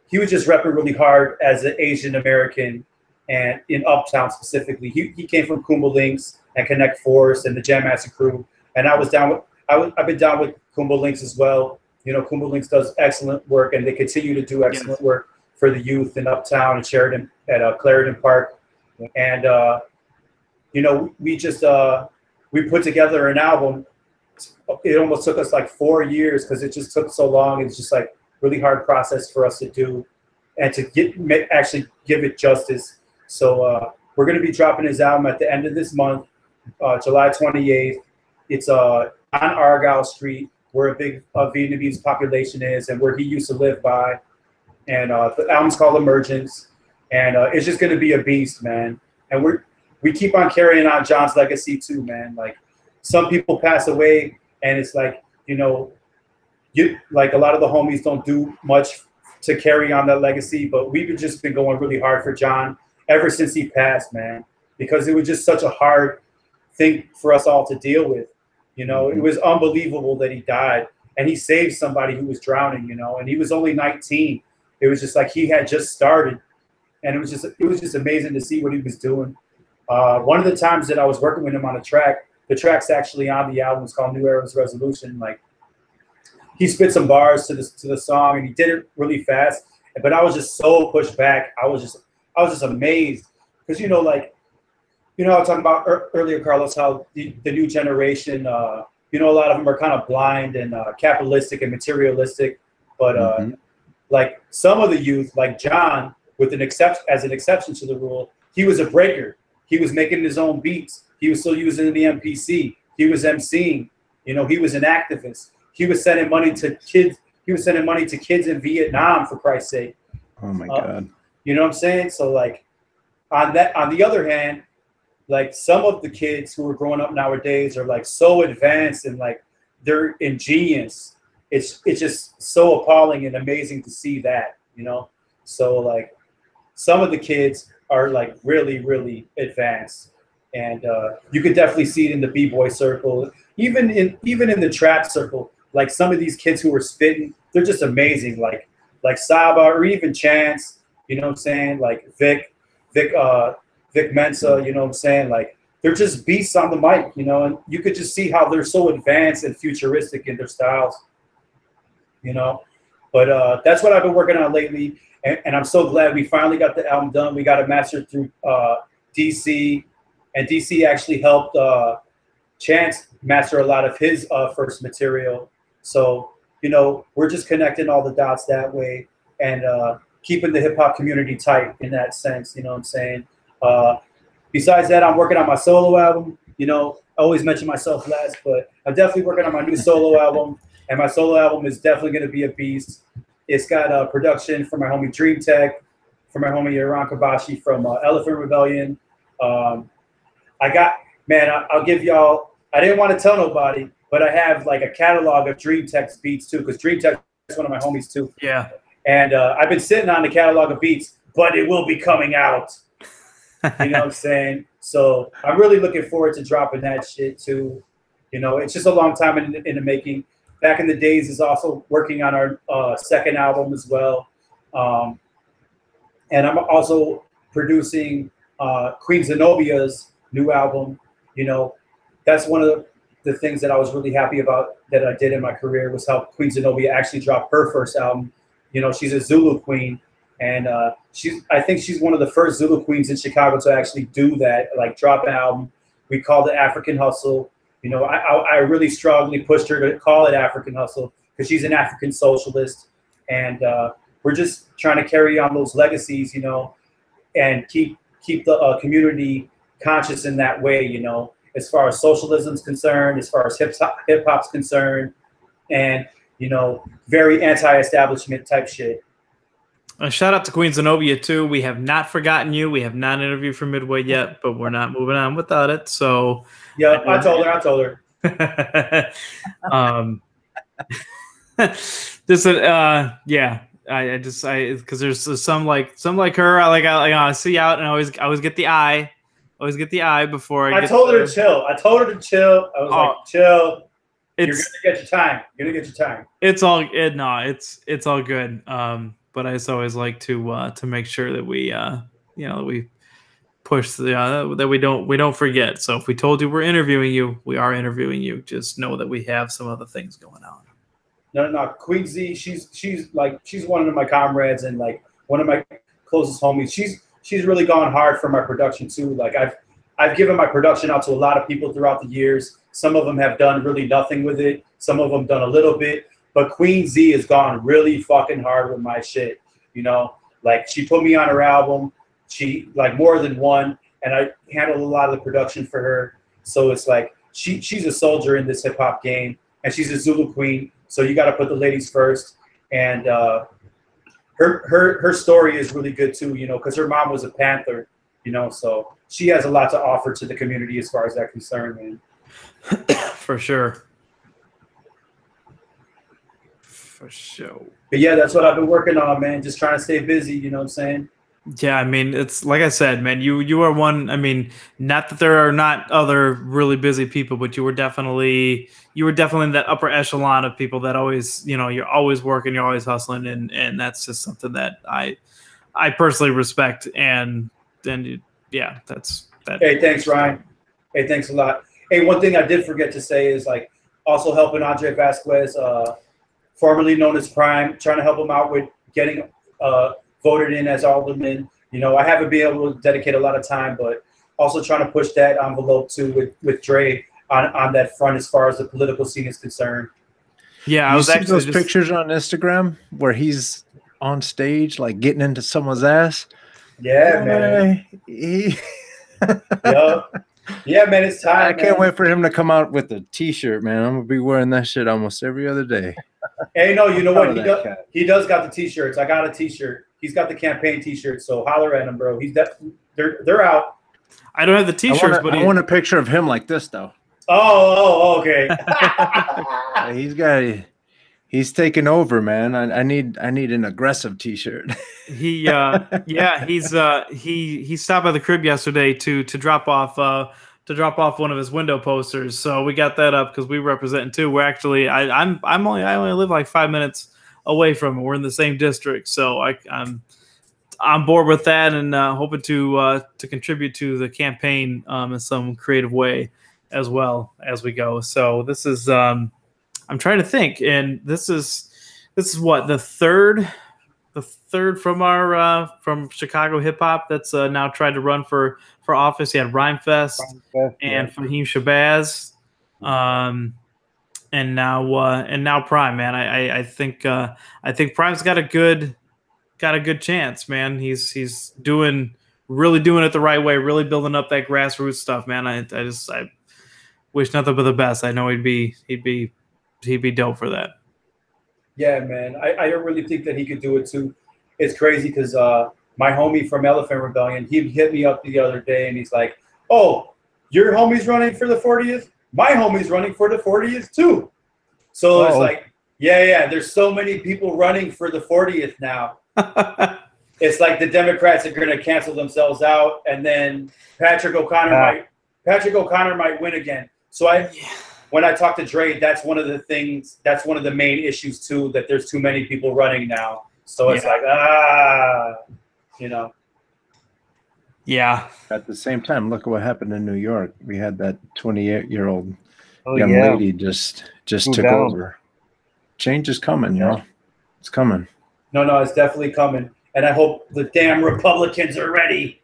he was just repping really hard as an Asian American, and in Uptown specifically. He came from Kumba Links and Connect Force and the Jam Master crew, and I've been down with Kumba Links as well. You know, Kumba Links does excellent work, and they continue to do excellent work for the youth in Uptown and Sheridan at Clarendon Park. And you know, we just we put together an album. It almost took us like 4 years because it just took so long. It's just like really hard process for us to do and to actually give it justice. So we're going to be dropping his album at the end of this month, July 28th. It's on Argyle Street, where a big Vietnamese population is and where he used to live by. And the album's called Emergence. And it's just going to be a beast, man. And we keep on carrying on John's legacy too, man. Like, some people pass away and it's like, you know, like a lot of the homies don't do much to carry on that legacy, but we've just been going really hard for John ever since he passed, man, because it was just such a hard thing for us all to deal with. You know, it was unbelievable that he died, and he saved somebody who was drowning, you know, and he was only 19. It was just like he had just started, and it was just amazing to see what he was doing. One of the times that I was working with him on a track, the track's actually on the album. It's called New Era's Resolution. Like, he spit some bars to the song, and he did it really fast. But I was just so pushed back. I was just amazed because, you know, like, you know, I was talking about earlier, Carlos, how the new generation, you know, a lot of them are kind of blind and capitalistic and materialistic. But like some of the youth, like John, with an exception to the rule, he was a breaker. He was making his own beats. He was still using the MPC. He was emceeing. You know, he was an activist. He was sending money to kids. He was sending money to kids in Vietnam, for Christ's sake.
Oh my God.
You know what I'm saying? So like, on the other hand, like some of the kids who are growing up nowadays are like so advanced and like they're ingenious. It's just so appalling and amazing to see that, you know? So like some of the kids are like really, really advanced. And you could definitely see it in the B-boy circle, even in the trap circle. Like some of these kids who are spitting, they're just amazing. Like Saba or even Chance, you know what I'm saying? Like Vic Mensa, you know what I'm saying? Like, they're just beasts on the mic, you know, and you could just see how they're so advanced and futuristic in their styles, you know. But that's what I've been working on lately, and I'm so glad we finally got the album done. We got it mastered through DC, and DC actually helped Chance master a lot of his first material. So, you know, we're just connecting all the dots that way and keeping the hip-hop community tight in that sense, you know what I'm saying? Besides that, I'm working on my solo album. You know, I always mention myself last, but I'm definitely working on my new solo album, and my solo album is definitely going to be a beast. It's got production from my homie Dream Tech, from my homie Iran Kabashi from Elephant Rebellion. I'll give y'all, I didn't want to tell nobody, but I have like a catalog of Dream Tech's beats too, because Dream Tech is one of my homies too.
Yeah.
And I've been sitting on the catalog of beats, but it will be coming out. You know what I'm saying? So I'm really looking forward to dropping that shit too. You know, it's just a long time in the making. Back in the days is also working on our second album as well. And I'm also producing Queen Zenobia's new album. You know, that's one of the things that I was really happy about that I did in my career was help Queen Zenobia actually drop her first album. You know, she's a Zulu queen. And I think she's one of the first Zulu queens in Chicago to actually do that, like drop an album. We called it African Hustle. You know, I really strongly pushed her to call it African Hustle because she's an African socialist. And we're just trying to carry on those legacies, you know, and keep the community conscious in that way, you know, as far as socialism's concerned, as far as hip hop's concerned, and, you know, very anti-establishment type shit.
Shout out to Queen Zenobia too. We have not forgotten you. We have not interviewed for Midway yet, but we're not moving on without it. So
yeah, I told her. Because there's some like her. I see out and I always get the eye. Always get the eye before I told her to chill. I told her to chill. I was like, chill. You're gonna get your time.
It's all good. No, it's all good. But I just always like to make sure that we we push that we don't forget. So if we told you we're interviewing you, we are interviewing you. Just know that we have some other things going on.
No. Queen Z, she's one of my comrades and like one of my closest homies. She's really gone hard for my production too. Like I've given my production out to a lot of people throughout the years. Some of them have done really nothing with it. Some of them done a little bit. But Queen Z has gone really fucking hard with my shit. You know, like she put me on her album. She like more than one, and I handled a lot of the production for her. So it's like she's a soldier in this hip hop game, and she's a Zulu queen. So you got to put the ladies first. And her story is really good too, you know, because her mom was a Panther, you know, so she has a lot to offer to the community as far as that concerned, man.
For sure. For sure.
But yeah, that's what I've been working on, man. Just trying to stay busy, you know what I'm saying?
Yeah, I mean, it's like I said, man, you are one. I mean, not that there are not other really busy people, but you were definitely in that upper echelon of people that always, you know, you're always working, you're always hustling, and that's just something that I personally respect. And then yeah, that's that.
Hey, thanks, Ryan. Hey, thanks a lot. Hey, one thing I did forget to say is like also helping Andre Vasquez, formerly known as Prime, trying to help him out with getting voted in as alderman. You know, I haven't been able to dedicate a lot of time, but also trying to push that envelope too with Dre on that front as far as the political scene is concerned.
Yeah, I was
actually those pictures on Instagram where he's on stage like getting into someone's ass.
Yeah, man. Yeah, man, it's time.
I can't wait for him to come out with a t-shirt, man. I'm gonna be wearing that shit almost every other day.
Hey, no, you know what? He does got the t-shirts. I got a t-shirt. He's got the campaign t-shirt, so holler at him, bro. They're out.
I don't have the t-shirts, but
I want a picture of him like this, though.
Oh, okay.
He's taking over, man. I need an aggressive t-shirt.
He stopped by the crib yesterday to drop off one of his window posters. So we got that up because we represent too. We're actually I only live like 5 minutes away from him. We're in the same district, so I'm on board with that and hoping to contribute to the campaign in some creative way as well as we go. So this is I'm trying to think, and this is what the third from our from Chicago hip hop that's now tried to run for office. You had Rhymefest and Fahim Shabazz, and now Prime, man. I think Prime's got a good chance, man. He's really doing it the right way, really building up that grassroots stuff, man. I wish nothing but the best. I know he'd be dope for that.
Yeah, man. I really think that he could do it too. It's crazy because my homie from Elephant Rebellion, he hit me up the other day and he's like, "Oh, your homie's running for the 40th? My homie's running for the 40th too." So it's like, yeah. There's so many people running for the 40th now. It's like the Democrats are going to cancel themselves out, and then Patrick O'Connor might win again. So when I talk to Dre, that's one of the things. That's one of the main issues too. That there's too many people running now. So it's like you know.
Yeah.
At the same time, look at what happened in New York. We had that 28-year-old young lady just took over. Change is coming, y'all. It's coming.
No, it's definitely coming. And I hope the damn Republicans are ready.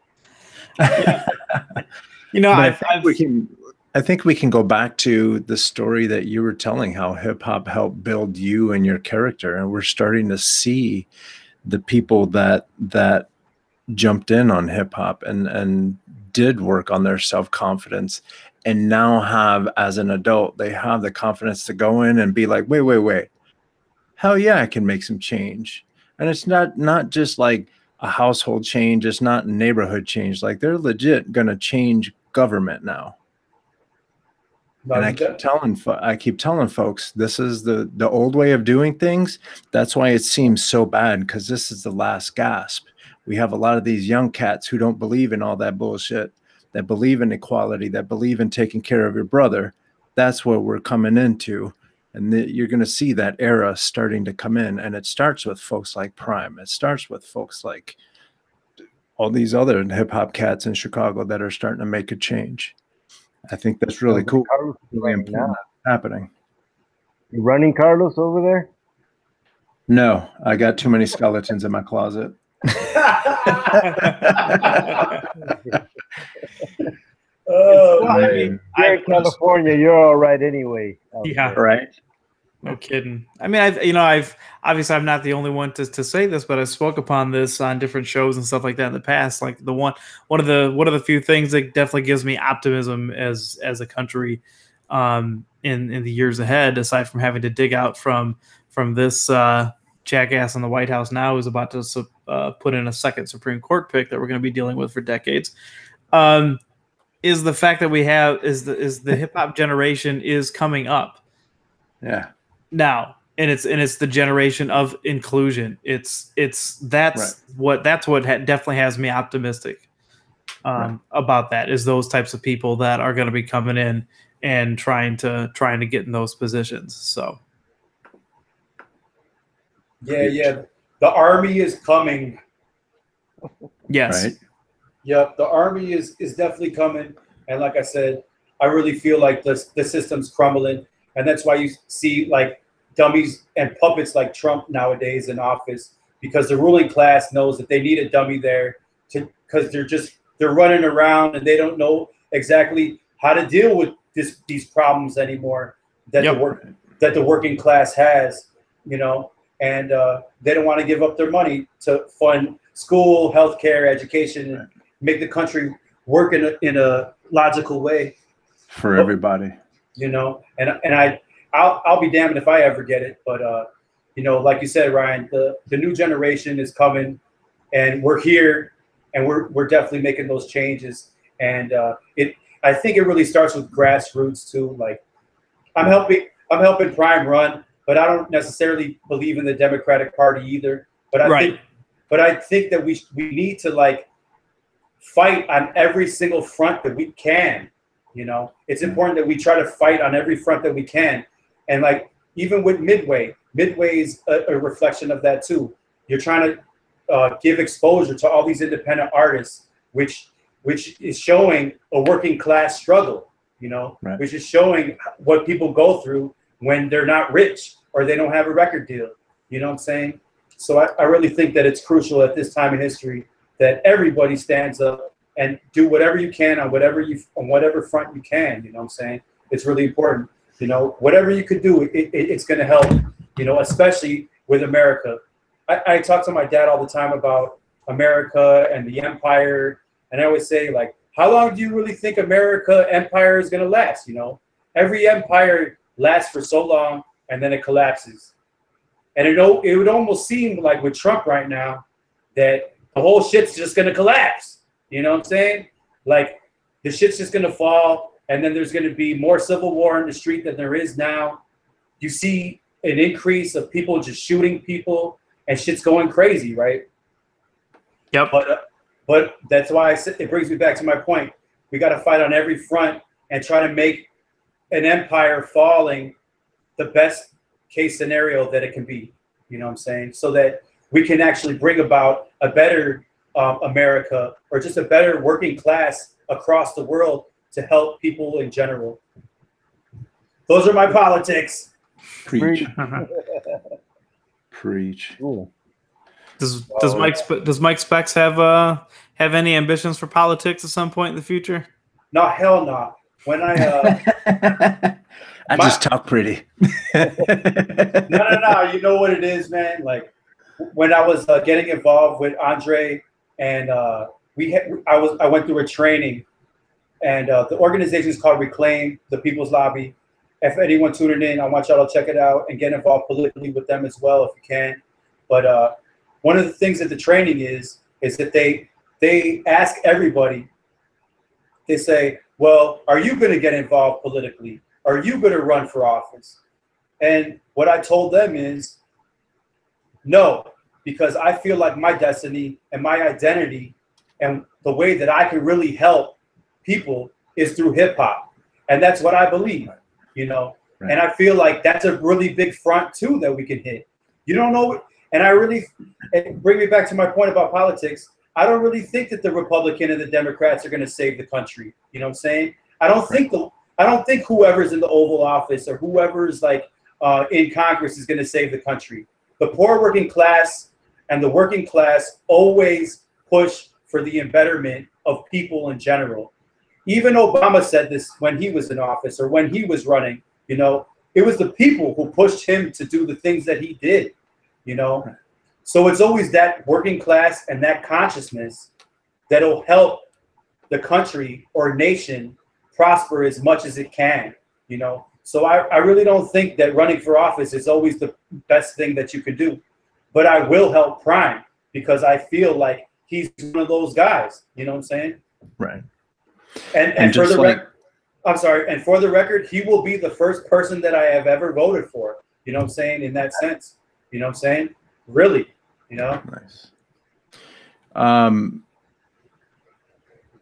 You know,
I think we can go back to the story that you were telling, how hip hop helped build you and your character, and we're starting to see the people that jumped in on hip hop and did work on their self-confidence, and now have, as an adult, they have the confidence to go in and be like, wait, hell yeah, I can make some change. And it's not just like a household change. It's not neighborhood change. Like, they're legit going to change government now. And I keep telling folks, this is the old way of doing things. That's why it seems so bad, because this is the last gasp. We have a lot of these young cats who don't believe in all that bullshit, that believe in equality, that believe in taking care of your brother. That's what we're coming into. And you're going to see that era starting to come in. And it starts with folks like Prime. It starts with folks like all these other hip hop cats in Chicago that are starting to make a change. I think that's really cool. Really important happening.
You running, Carlos, over there?
No, I got too many skeletons in my closet.
Oh,
Well, I mean,
you're in California. You're all right anyway.
Yeah.
Right.
No kidding. I mean, I've obviously I'm not the only one to say this, but I spoke upon this on different shows and stuff like that in the past. Like one of the few things that definitely gives me optimism as a country in the years ahead, aside from having to dig out from this jackass in the White House now who's about to put in a second Supreme Court pick that we're going to be dealing with for decades, is the fact that we have is the hip hop generation is coming up.
Yeah.
Now, and it's the generation of inclusion. That's what definitely has me optimistic about that, is those types of people that are going to be coming in and trying to get in those positions. So
yeah, the army is coming.
yes,
Right.
Yep, the army is definitely coming, and like I said, I really feel like the system's crumbling. And that's why you see like dummies and puppets like Trump nowadays in office, because the ruling class knows that they need a dummy there because they're running around and they don't know exactly how to deal with these problems anymore that the working class has, and they don't want to give up their money to fund school, healthcare, education, and make the country work in a logical way
for everybody.
And I'll be damned if I ever get it. But, like you said, Ryan, the new generation is coming, and we're here, and we're definitely making those changes. And I think it really starts with grassroots too. Like I'm helping Prime run, but I don't necessarily believe in the Democratic Party either. But I think that we need to like fight on every single front that we can. It's important that we try to fight on every front that we can. And like, even with Midway is a reflection of that too. You're trying to give exposure to all these independent artists, which is showing a working class struggle, which is showing what people go through when they're not rich or they don't have a record deal. You know what I'm saying? So I really think that it's crucial at this time in history that everybody stands up and do whatever you can on whatever front you can. You know what I'm saying? It's really important. Whatever you could do, it's going to help. Especially with America. I talk to my dad all the time about America and the empire, and I always say, like, how long do you really think America empire is going to last? Every empire lasts for so long, and then it collapses. And it would almost seem like with Trump right now that the whole shit's just going to collapse. You know what I'm saying? Like, the shit's just going to fall, and then there's going to be more civil war in the street than there is now. You see an increase of people just shooting people, and shit's going crazy, right?
Yep.
But that's why it brings me back to my point. We got to fight on every front and try to make an empire falling the best case scenario that it can be. You know what I'm saying? So that we can actually bring about a better America, or just a better working class across the world to help people in general. Those are my politics.
Preach. Preach.
Ooh.
Does Mike Spex have any ambitions for politics at some point in the future?
No, hell no. When
I just talk pretty.
No. You know what it is, man. Like when I was getting involved with Andre, and I went through a training, and the organization is called Reclaim the People's Lobby. If anyone tuning in, I want y'all to check it out and get involved politically with them as well if you can. But one of the things that the training is that they ask everybody. They say, well, are you going to get involved politically? Are you going to run for office? And what I told them is no, because I feel like my destiny and my identity and the way that I can really help people is through hip hop. And that's what I believe, Right. And I feel like that's a really big front too that we can hit. You don't know. And bring me back to my point about politics. I don't really think that the Republican and the Democrats are going to save the country. You know what I'm saying? I don't think whoever's in the Oval Office or whoever's like in Congress is going to save the country. The poor working class and the working class always push for the betterment of people in general. even Obama said this when he was in office or when he was running, you know, it was the people who pushed him to do the things that he did, you know. So it's always that working class and that consciousness that'll help the country or nation prosper as much as it can, you know. So I really don't think that running for office is always the best thing that you could do. But I will help Prime because I feel like he's one of those guys, you know what I'm saying?
Right.
And for the record, I'm sorry, and for the record, he will be the first person that I have ever voted for, you know what I'm saying, in that sense. You know what I'm saying? Really, you know?
Nice.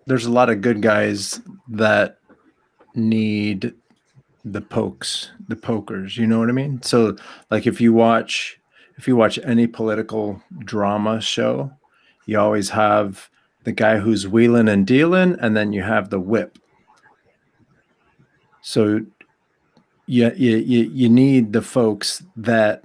There's a lot of good guys that need the pokers, you know what I mean? So like if you watch any political drama show, you always have the guy who's wheeling and dealing, and then you have the whip. So you need the folks that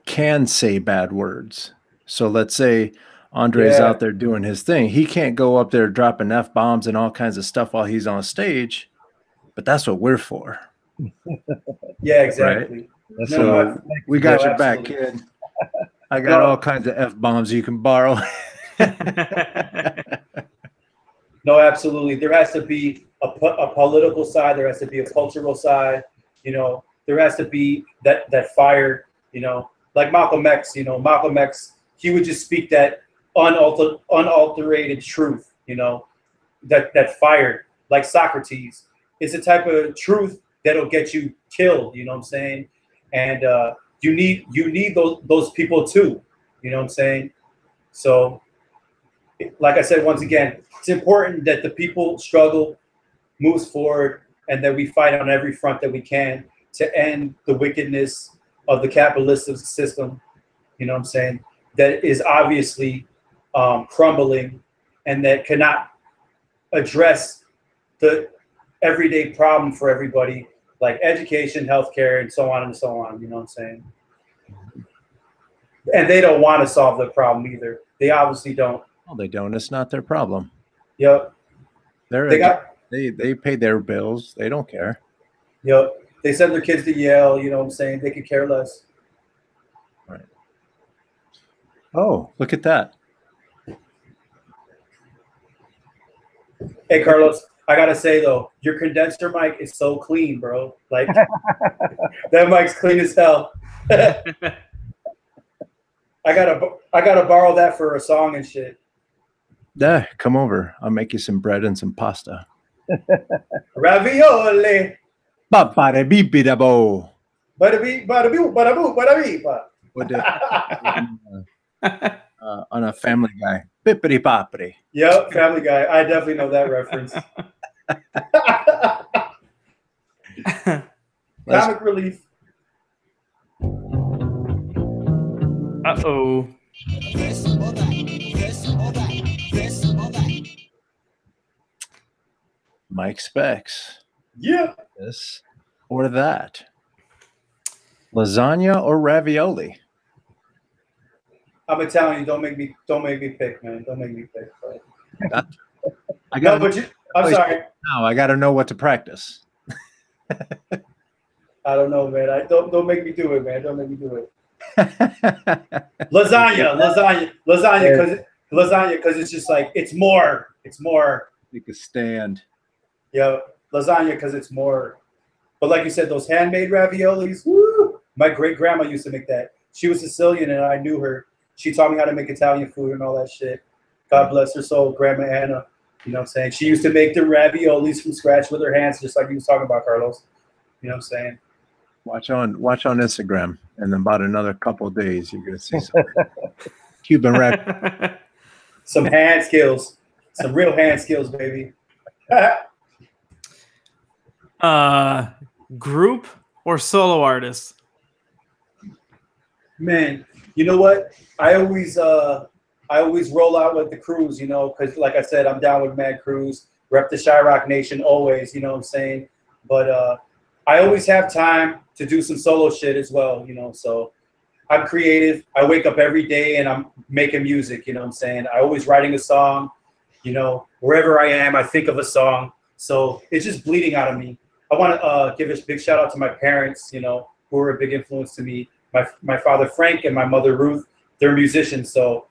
can say bad words. So let's say Andre's out there doing his thing. He can't go up there dropping F-bombs and all kinds of stuff while he's on stage, but that's what we're for.
Yeah, exactly.
Right? So we got your back, kid. I got all kinds of F-bombs you can borrow.
No, absolutely. There has to be a political side. There has to be a cultural side. You know, there has to be that fire, you know, like Malcolm X, you know, Malcolm X, he would just speak that unalterated truth, you know, that fire, like Socrates. It's a type of truth that'll get you killed, you know what I'm saying? And you need those people too, you know what I'm saying? So, like I said, once again, it's important that the people struggle, moves forward, and that we fight on every front that we can to end the wickedness of the capitalist system, you know what I'm saying, that is obviously crumbling and that cannot address the everyday problem for everybody, like education, healthcare, and so on and so on, you know what I'm saying? And they don't want to solve the problem either. They obviously don't.
Well, they don't. It's not their problem.
Yep.
They pay their bills. They don't care.
Yep. They send their kids to Yale, you know what I'm saying? They could care less.
Right. Oh, look at that.
Hey, Carlos, I got to say, though, your condenser mic is so clean, bro. Like, that mic's clean as hell. I gotta borrow that for a song and shit.
Yeah, come over. I'll make you some bread and some pasta.
Ravioli.
Ba-ba-da-bee-bee-da-bo.
Bada-bee, bada-boo, bada-boo, bada-bee.
On a Family Guy. Bippity-boppity.
Yep, Family Guy. I definitely know that reference. Comic relief.
Uh-oh.
Mike Spex.
Yeah.
This or that. Lasagna or ravioli?
I'm Italian. Don't make me pick, man. Don't make me pick. But... I'm sorry.
No, I got to know what to practice.
I don't know, man. Don't make me do it, man. Don't make me do it. lasagna, because it's just like it's more.
Take a stand.
Yeah, lasagna because it's more. But like you said, those handmade raviolis. Woo! My great grandma used to make that. She was Sicilian, and I knew her. She taught me how to make Italian food and all that shit. God bless her soul, Grandma Anna. You know what I'm saying? She used to make the raviolis from scratch with her hands, just like you was talking about, Carlos. You know what I'm saying?
Watch on Instagram, and in about another couple of days, you're gonna see some Cuban rap.
Some hand skills, some real hand skills, baby.
Group or solo artist?
Man, you know what? I always roll out with the crews, you know, because like I said, I'm down with Mad Crews, rep the Chirac Nation always, you know what I'm saying? But I always have time to do some solo shit as well, you know, so I'm creative. I wake up every day and I'm making music, you know what I'm saying? I always writing a song, you know, wherever I am, I think of a song. So it's just bleeding out of me. I want to give a big shout out to my parents, you know, who were a big influence to me. My father Frank and my mother Ruth, they're musicians. So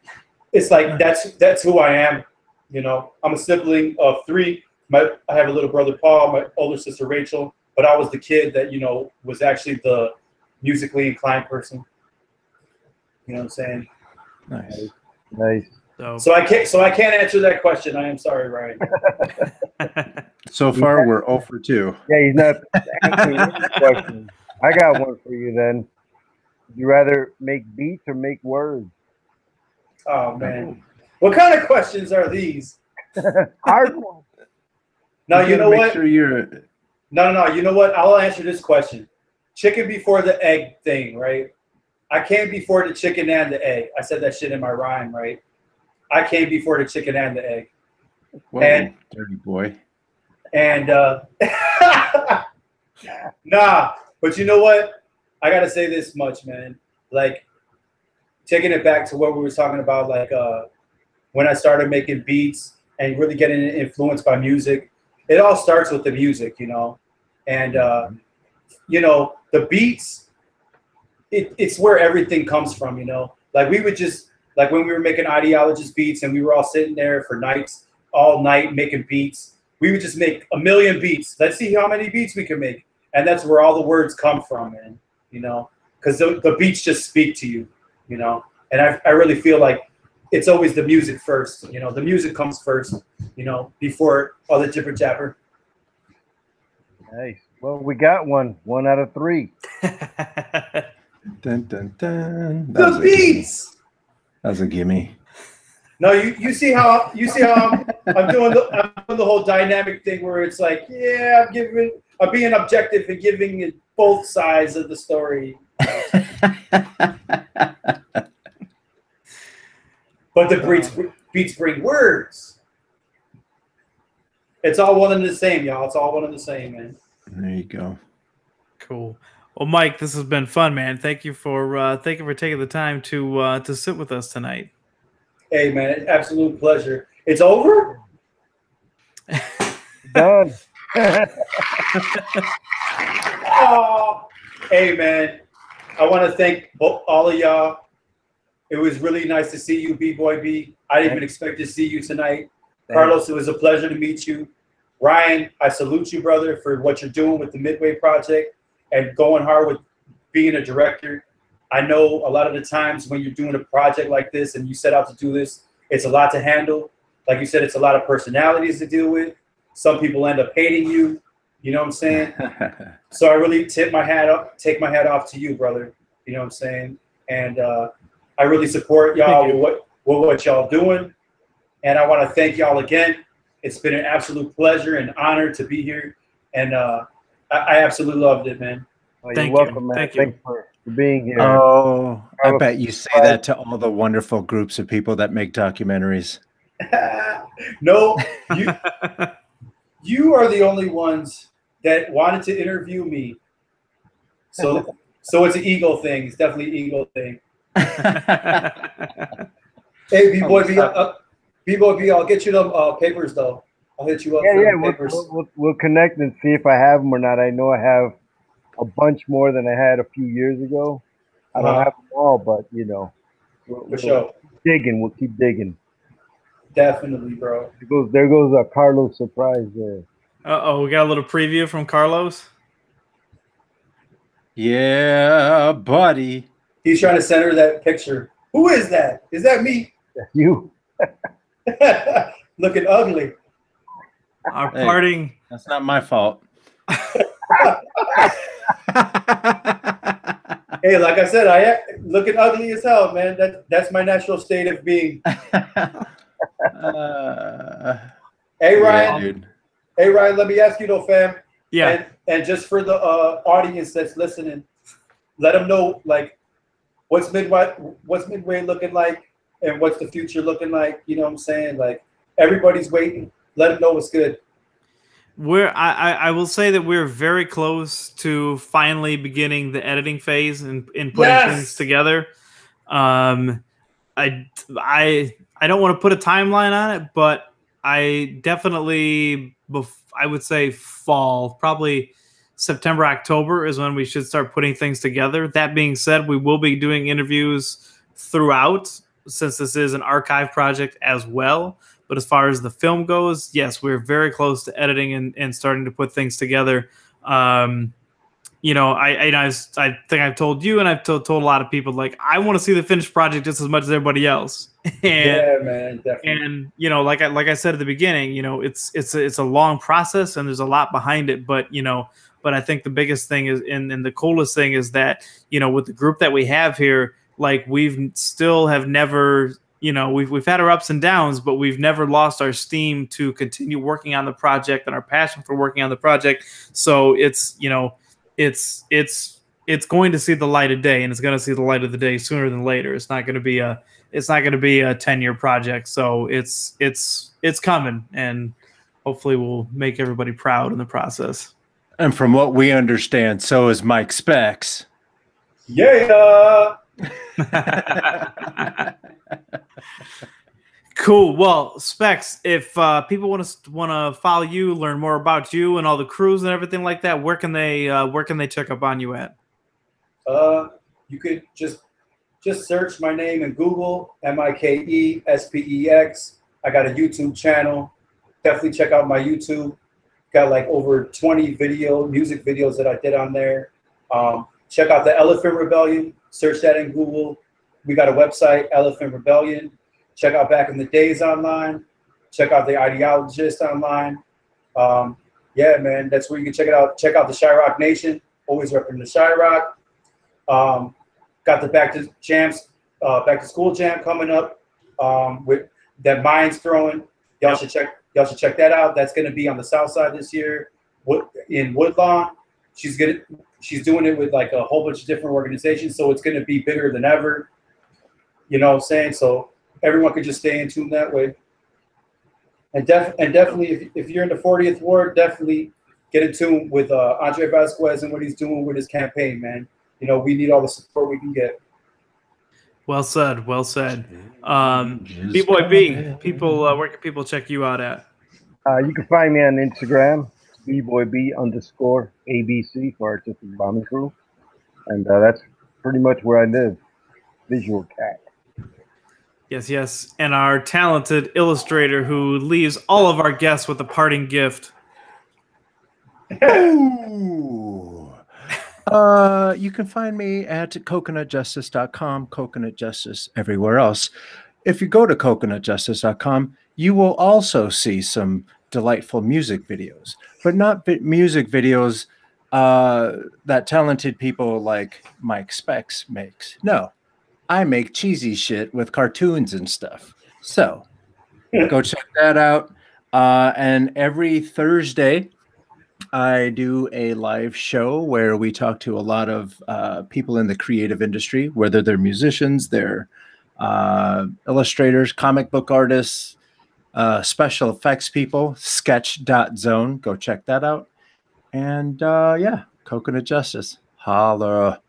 it's like that's who I am. You know, I'm a sibling of 3. I have a little brother Paul, my older sister Rachel, but I was the kid that, you know, was actually the musically inclined person. You know what I'm saying?
Nice.
So
I can't answer that question. I am sorry, Ryan.
So far, we're 0 for 2.
Yeah, he's not answering any question. I got one for you then. Would you rather make beats or make words?
Oh man, what kind of questions are these?
Hard one.
No, you know what?
Sure you're...
No. You know what? I'll answer this question. Chicken before the egg thing, right? I came before the chicken and the egg. I said that shit in my rhyme, right? I came before the chicken and the egg.
Whoa,
and
dirty boy.
And nah, but you know what? I gotta say this much, man. Like, taking it back to what we were talking about, like when I started making beats and really getting influenced by music, it all starts with the music, you know. And you know, the beats, it's where everything comes from, you know. Like we would just, like when we were making Ideologist beats and we were all sitting there for nights, all night making beats, we would just make a million beats. Let's see how many beats we can make. And that's where all the words come from, man, you know, because the beats just speak to you, you know. And I really feel like it's always the music first, you know. The music comes first, you know, before all the jibber jabber.
Nice. Well, we got one out of 3.
Dun, dun, dun.
The beats.
That was a gimme.
No, you see how I'm doing the whole dynamic thing where it's like, yeah, I'm being objective and giving it both sides of the story. But the beats bring words. It's all one and the same, y'all. It's all one and the same, man.
There you go.
Cool. Well, Mike, this has been fun, man. Thank you for taking the time to sit with us tonight.
Hey, man, absolute pleasure. It's over?
Done.
Oh, hey, man. I want to thank all of y'all. It was really nice to see you, B-Boy B. I didn't even expect to see you tonight. Carlos, it was a pleasure to meet you. Ryan, I salute you, brother, for what you're doing with the Midway project and going hard with being a director. I know a lot of the times when you're doing a project like this and you set out to do this, it's a lot to handle. Like you said, it's a lot of personalities to deal with. Some people end up hating you. You know what I'm saying? So I really take my hat off to you, brother. You know what I'm saying? And I really support y'all with what y'all doing. And I want to thank y'all again. It's been an absolute pleasure and honor to be here. And I absolutely loved it, man.
Well, you're welcome, man.
Thank you.
Thanks for being here.
Oh, I bet you say that to all the wonderful groups of people that make documentaries.
No, you are the only ones that wanted to interview me. So it's an ego thing. It's definitely an ego thing. Hey, B-Boy B, I'll get you the papers, though. I'll hit you up for the papers.
We'll connect and see if I have them or not. I know I have a bunch more than I had a few years ago. I don't have them all, but, you know.
For sure.
We'll keep digging.
Definitely, bro.
There goes a Carlos surprise there.
Uh-oh, we got a little preview from Carlos.
Yeah, buddy.
He's trying to center that picture. Who is that? Is that me?
That's you.
Looking ugly.
Our parting.
That's not my fault.
Hey, like I said, I am looking ugly as hell, man. That's my natural state of being. Hey, Ryan.
Dude.
Hey, Ryan, let me ask you though, fam.
Yeah.
And just for the audience that's listening, let them know, like, what's Midway looking like and what's the future looking like. You know what I'm saying? Like, everybody's waiting. Let them know what's good.
I will say that we're very close to finally beginning the editing phase and putting things together. I don't want to put a timeline on it, but I definitely I would say fall, probably September, October is when we should start putting things together. That being said, we will be doing interviews throughout, since this is an archive project as well. But as far as the film goes, yes, we're very close to editing and starting to put things together. You know, I think I've told you, and I've told a lot of people, like, I want to see the finished project just as much as everybody else.
Yeah, man, definitely.
And you know, like I said at the beginning, you know, it's a long process and there's a lot behind it. But you know, I think the biggest thing is, and the coolest thing is that, you know, with the group that we have here, like we've still have never, you know, we've had our ups and downs, but we've never lost our steam to continue working on the project and our passion for working on the project. So it's, you know, it's going to see the light of day, and it's going to see the light of the day sooner than later. It's not going to be a 10-year project. So it's coming, and hopefully we'll make everybody proud in the process.
And from what we understand, so is Mike Spex.
Yeah.
Cool. Well, Spex, if people want to follow you, learn more about you and all the crews and everything like that, where can they check up on you at?
You could just search my name in Google, MikeSpex. I got a YouTube channel. Definitely check out my YouTube. Got like over 20 music videos that I did on there. Check out the Elephant Rebellion. Search that in Google. We got a website, Elephant Rebellion. Check out Back in the Days online. Check out the Ideologist online. Yeah, man, that's where you can check it out. Check out the Chirac Nation. Always repping the Chirac. Got the Back to School Jam coming up with that Mind's throwing. Y'all should check that out. That's going to be on the South Side this year, in Woodlawn. She's doing it with like a whole bunch of different organizations, so it's going to be bigger than ever. You know what I'm saying? So everyone could just stay in tune that way. And definitely, if you're in the 40th Ward, definitely get in tune with Andre Vasquez and what he's doing with his campaign, man. You know, we need all the support we can get.
Well said. Well said. B-Boy B, people, where can people check you out at?
You can find me on Instagram, BBoyB_ABC for Artistic Bombing Crew. And that's pretty much where I live. Visual Cat.
Yes. And our talented illustrator who leaves all of our guests with a parting gift.
Ooh. You can find me at coconutjustice.com, Coconut Justice everywhere else. If you go to coconutjustice.com, you will also see some delightful music videos, but not music videos that talented people like Mike Spex makes. No, I make cheesy shit with cartoons and stuff. So go check that out. And every Thursday, I do a live show where we talk to a lot of people in the creative industry, whether they're musicians, they're illustrators, comic book artists, special effects people, sketch.zone. Go check that out. And yeah, Coconut Justice. Holla.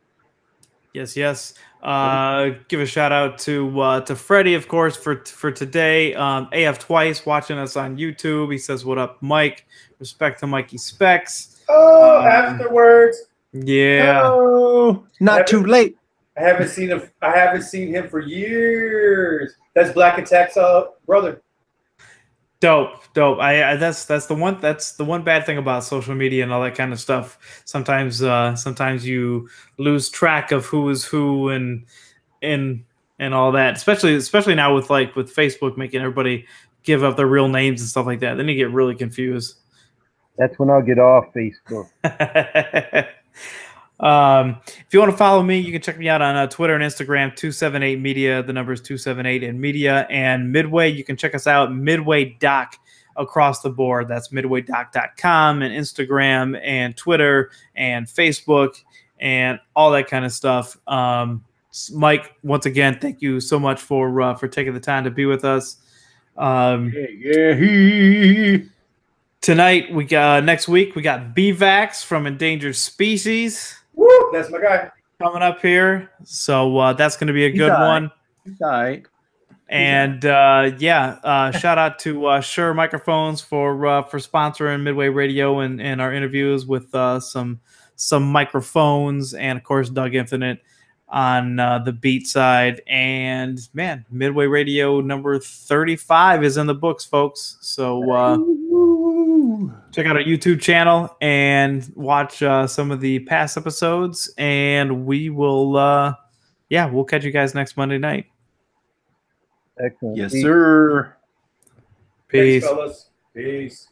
Yes. Give a shout out to Freddie, of course, for today. AF Twice watching us on YouTube. He says, "What up, Mike?" Respect to Mikey Spex.
Oh, afterwards.
Yeah.
Oh, not too late.
I haven't seen him for years. That's Black Attack's brother.
Dope. That's the one bad thing about social media and all that kind of stuff. Sometimes you lose track of who is who and all that. Especially now with Facebook making everybody give up their real names and stuff like that. Then you get really confused.
That's when I'll get off Facebook.
If you want to follow me, you can check me out on Twitter and Instagram, 278 Media. The number is 278 in Media. And Midway, you can check us out, Midway Doc, across the board. That's midwaydoc.com and Instagram and Twitter and Facebook and all that kind of stuff. Mike, once again, thank you so much for taking the time to be with us. Tonight, next week, we got BVAX from Endangered Species.
Woo, that's my guy.
Coming up here. So that's going to be a good one.
All right.
And shout out to Shure Microphones for sponsoring Midway Radio and our interviews with some microphones, and of course Doug Infinite on the beat side. And man, Midway Radio number 35 is in the books, folks. So check out our YouTube channel and watch some of the past episodes, and we will we'll catch you guys next Monday night.
Excellent.
Yes, sir.
Peace.
Thanks, fellas. Peace.